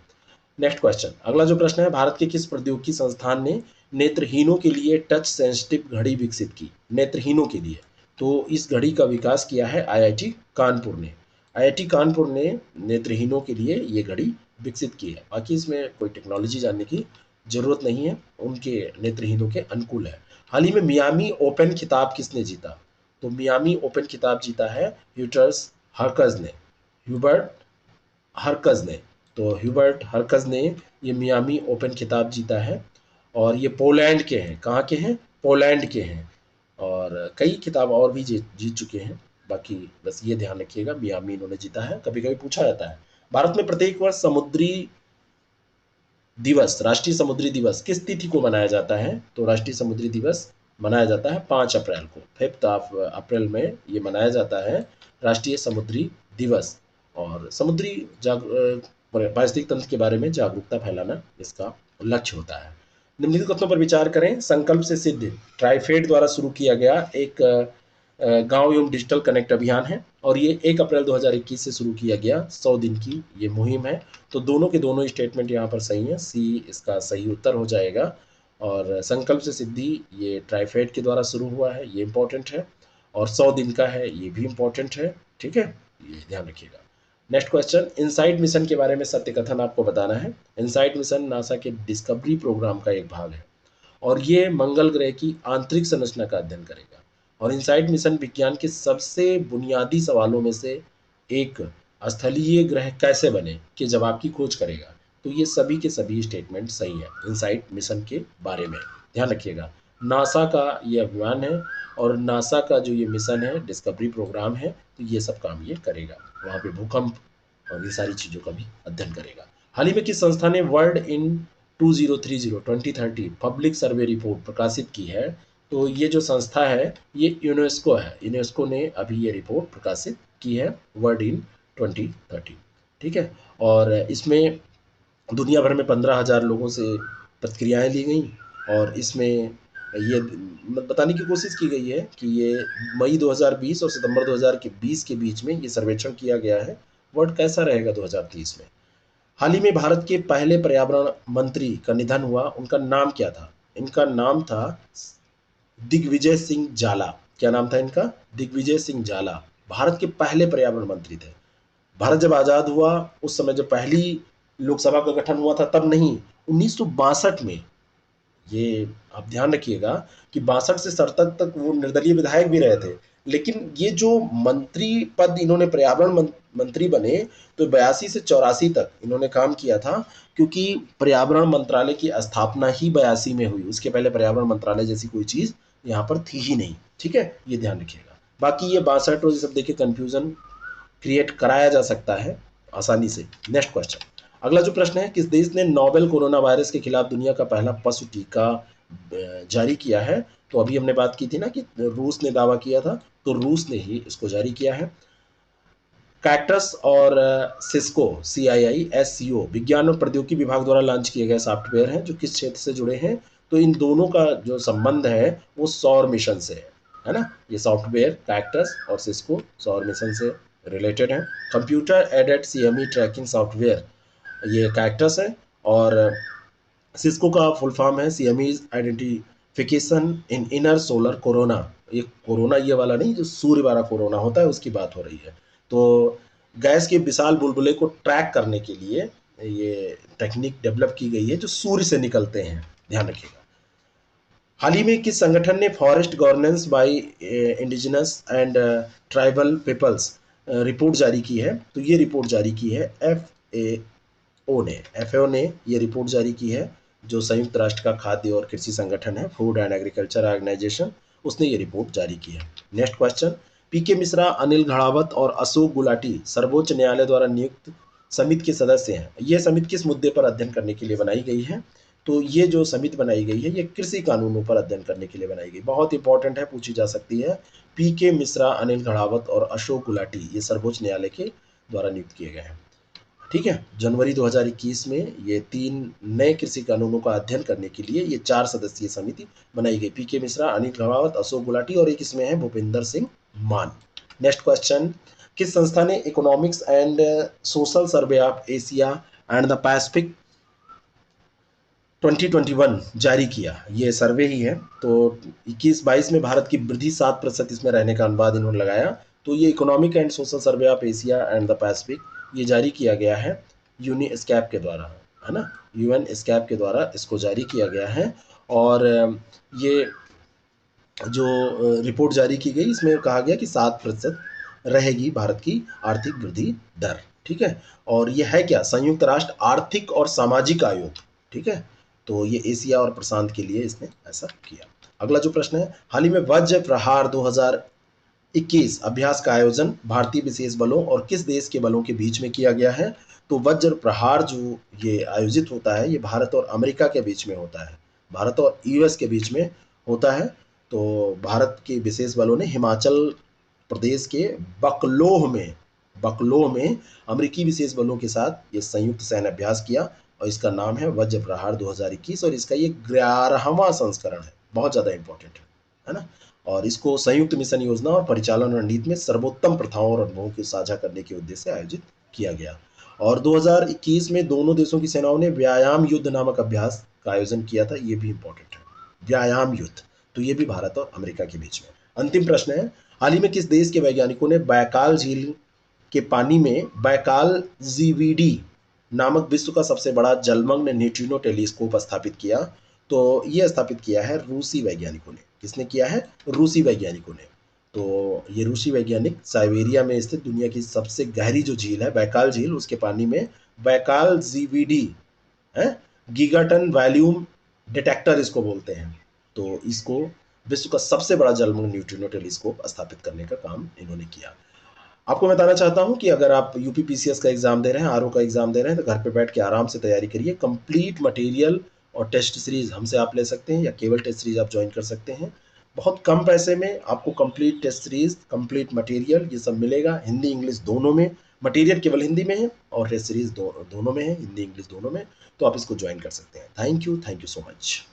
नेक्स्ट क्वेश्चन, अगला जो प्रश्न है, भारत के किस प्रौद्योगिकी संस्थान ने नेत्रहीनों के लिए टच सेंसिटिव घड़ी विकसित की? नेत्रहीनों के लिए, तो इस घड़ी का विकास किया है आईआईटी कानपुर ने। आईआईटी कानपुर ने नेत्रहीनों के लिए ये घड़ी विकसित की है। बाकी इसमें कोई टेक्नोलॉजी जानने की जरूरत नहीं है, उनके नेत्रहीनों के अनुकूल है। हाल ही में मियामी ओपन खिताब किसने जीता? तो मियामी ओपन खिताब जीता है ह्यूटर्स हरकज ने, ह्यूबर्ट हरकज ने। तो ह्यूबर्ट हरकज ने ये मियामी ओपन खिताब जीता है, और ये पोलैंड के हैं। कहाँ के हैं? पोलैंड के हैं। और कई खिताब और भी जीत चुके हैं। बाकी बस ये ध्यान रखिएगा, मियामी इन्होंने जीता है। कभी कभी पूछा जाता है, भारत में प्रत्येक वर्ष समुद्री दिवस, राष्ट्रीय समुद्री दिवस किस तिथि को मनाया जाता है? तो राष्ट्रीय समुद्री दिवस मनाया जाता है 5 अप्रैल को। 5 अप्रैल में ये मनाया जाता है राष्ट्रीय समुद्री दिवस। और समुद्री पारिस्थितिक तंत्र के बारे में जागरूकता फैलाना इसका लक्ष्य होता है। निम्नलिखित कथनों पर विचार करें। संकल्प से सिद्ध ट्राइफेड द्वारा शुरू किया गया एक गांव एवं डिजिटल कनेक्ट अभियान है, और ये 1 अप्रैल 2021 से शुरू किया गया 100 दिन की ये मुहिम है। तो दोनों के दोनों स्टेटमेंट यहाँ पर सही हैं, सी इसका सही उत्तर हो जाएगा। और संकल्प से सिद्धि ये ट्राइफेड के द्वारा शुरू हुआ है, ये इंपॉर्टेंट है, और 100 दिन का है, ये भी इंपॉर्टेंट है, ठीक है, ये ध्यान रखिएगा। नेक्स्ट क्वेश्चन, इनसाइट मिशन के बारे में सत्य कथन आपको बताना है। इनसाइट मिशन नासा के डिस्कवरी प्रोग्राम का एक भाग है, और ये मंगल ग्रह की आंतरिक संरचना का अध्ययन करेगा। और इनसाइट मिशन विज्ञान के सबसे बुनियादी सवालों में से एक, स्थलीय ग्रह कैसे बने, के जवाब की खोज करेगा। तो ये सभी के सभी स्टेटमेंट सही है इनसाइट मिशन के बारे में, ध्यान रखिएगा। नासा का ये अभियान है, और नासा का जो ये मिशन है, डिस्कवरी प्रोग्राम है, तो ये सब काम ये करेगा। वहाँ पे भूकंप और ये सारी चीज़ों का भी अध्ययन करेगा। हाल ही में किस संस्था ने world in 2030 public survey report प्रकाशित की है? तो ये जो संस्था है ये यूनेस्को है। यूनेस्को ने अभी ये रिपोर्ट प्रकाशित की है, वर्ल्ड इन 2030, ठीक है। और इसमें दुनिया भर में 15,000 लोगों से प्रतिक्रियाएं ली गई, और इसमें ये बताने की कोशिश की गई है कि ये मई 2020 और सितंबर 2020 के बीच में ये सर्वेक्षण किया गया है, वर्ल्ड कैसा रहेगा 2030 में। हाल ही में भारत के पहले पर्यावरण मंत्री का निधन हुआ, उनका नाम क्या था? इनका नाम था दिग्विजय सिंह जाला। क्या नाम था इनका? दिग्विजय सिंह जाला। भारत के पहले पर्यावरण मंत्री थे। भारत जब आज़ाद हुआ उस समय जब पहली लोकसभा का गठन हुआ था तब नहीं, 1962 में। ये आप ध्यान रखिएगा कि 62 से 67 तक वो निर्दलीय विधायक भी रहे थे। लेकिन ये जो मंत्री पद इन्होंने पर्यावरण मंत्री बने, तो 82 से 84 तक इन्होंने काम किया था, क्योंकि पर्यावरण मंत्रालय की स्थापना ही 82 में हुई। उसके पहले पर्यावरण मंत्रालय जैसी कोई चीज़ यहाँ पर थी ही नहीं, ठीक है, ये ध्यान रखिएगा। बाकी ये 62 और ये सब देखिए कन्फ्यूज़न क्रिएट कराया जा सकता है आसानी से। नेक्स्ट क्वेश्चन, अगला जो प्रश्न है, किस देश ने नोवेल कोरोना वायरस के खिलाफ दुनिया का पहला पशु टीका जारी किया है? तो अभी हमने बात की थी ना कि रूस ने दावा किया था, तो रूस ने ही इसको जारी किया है। कैक्टस और सिस्को CIISCO विज्ञान और प्रौद्योगिकी विभाग द्वारा लॉन्च किए गए सॉफ्टवेयर हैं जो किस क्षेत्र से जुड़े हैं? तो इन दोनों का जो संबंध है वो सौर मिशन से है ना। ये सॉफ्टवेयर कैक्टस और सिस्को सौर मिशन से रिलेटेड है। Computer aided CME tracking software ये कैक्टस है, और सिस्को का फुल फॉर्म है CME identification in inner solar corona. ये कोरोना ये वाला नहीं, जो सूर्य वाला कोरोना होता है उसकी बात हो रही है। तो गैस के विशाल बुलबुले को ट्रैक करने के लिए ये टेक्निक डेवलप की गई है जो सूर्य से निकलते हैं, ध्यान रखिएगा। हाल ही में किस संगठन ने forest governance by indigenous and tribal peoples report जारी की है? तो ये रिपोर्ट जारी की है एफएओ ने ये रिपोर्ट जारी की है, जो संयुक्त राष्ट्र का खाद्य और कृषि संगठन है, फूड एंड एग्रीकल्चर ऑर्गेनाइजेशन, उसने ये रिपोर्ट जारी की है। नेक्स्ट क्वेश्चन, पीके मिश्रा, अनिल घड़ावत और अशोक गुलाटी सर्वोच्च न्यायालय द्वारा नियुक्त समिति के सदस्य हैं। ये समिति किस मुद्दे पर अध्ययन करने के लिए बनाई गई है? तो ये जो समिति बनाई गई है ये कृषि कानूनों पर अध्ययन करने के लिए बनाई गई, बहुत इंपॉर्टेंट है, पूछी जा सकती है। पीके मिश्रा, अनिल घड़ावत और अशोक गुलाटी ये सर्वोच्च न्यायालय के द्वारा नियुक्त किए गए हैं। ठीक है, जनवरी 2021 में ये 3 नए कृषि कानूनों का अध्ययन करने के लिए ये 4 सदस्यीय समिति बनाई गई। पीके मिश्रा, अनिल घड़ावत, अशोक गुलाटी और एक इसमें है भूपिंदर सिंह मान। नेक्स्ट क्वेश्चन, किस संस्था ने economics and social survey of Asia and the Pacific 2021 जारी किया? ये सर्वे ही है। तो 21-22 में भारत की वृद्धि 7% इसमें रहने का अनुवाद इन्होंने लगाया। तो ये economic and social survey of Asia and the Pacific ये जारी किया गया है यूनिस्कैप के द्वारा, है ना, यूएन स्कैप के द्वारा इसको जारी किया गया है। और ये जो रिपोर्ट जारी की गई इसमें कहा गया कि 7% रहेगी भारत की आर्थिक वृद्धि दर। ठीक है, और ये है क्या? संयुक्त राष्ट्र आर्थिक और सामाजिक आयोग। ठीक है, तो ये एशिया और प्रशांत के लिए इसने ऐसा किया। अगला जो प्रश्न है, हाल ही में वज्र प्रहार 2021 अभ्यास का आयोजन भारतीय विशेष बलों और किस देश के बलों के बीच में किया गया है? तो वज्र प्रहार जो ये आयोजित होता है ये भारत और अमेरिका के बीच में होता है, भारत और यूएस के बीच में होता है। तो भारत के विशेष बलों ने हिमाचल प्रदेश के बकलोह में अमेरिकी विशेष बलों के साथ ये संयुक्त सैन्य अभ्यास किया और इसका नाम है वज्र प्रहार 2021 और इसका ये 11वां संस्करण है, बहुत ज़्यादा इंपॉर्टेंट है ना। और इसको संयुक्त मिशन योजना और परिचालन रणनीति में सर्वोत्तम प्रथाओं और अनुभवों को साझा करने के उद्देश्य से आयोजित किया गया। और 2021 में दोनों देशों की सेनाओं ने व्यायाम युद्ध नामक अभ्यास का आयोजन किया था, ये भी इंपॉर्टेंट है, व्यायाम युद्ध। तो ये भी भारत और अमेरिका के बीच में। अंतिम प्रश्न है, हाल ही में किस देश के वैज्ञानिकों ने बैकाल झील के पानी में बैकाल जीवीडी नामक विश्व का सबसे बड़ा जलमग्न न्यूट्रिनो टेलीस्कोप स्थापित किया? तो ये स्थापित किया है रूसी वैज्ञानिकों ने। किसने किया है? रूसी वैज्ञानिकों ने। तो ये रूसी वैज्ञानिक साइबेरिया में स्थित दुनिया की सबसे गहरी जो झील है बैकाल झील, उसके पानी में बैकाल जीवीडी है, गीगाटन वॉल्यूम डिटेक्टर इसको बोलते हैं। तो इसको विश्व का सबसे बड़ा जलमग्न न्यूट्रिनो टेलीस्कोप स्थापित करने का काम इन्होंने किया। आपको बताना चाहता हूं कि अगर आप यूपीपीसीएस का एग्जाम दे रहे हैं, आरओ का एग्जाम दे रहे हैं, तो घर पे बैठ के आराम से तैयारी करिए। कंप्लीट मटेरियल और टेस्ट सीरीज हमसे आप ले सकते हैं या केवल टेस्ट सीरीज आप ज्वाइन कर सकते हैं। बहुत कम पैसे में आपको complete test series, complete material ये सब मिलेगा, हिंदी इंग्लिश दोनों में। मटेरियल केवल हिंदी में है और टेस्ट सीरीज दोनों में है, हिंदी इंग्लिश दोनों में। तो आप इसको ज्वाइन कर सकते हैं। Thank you so much.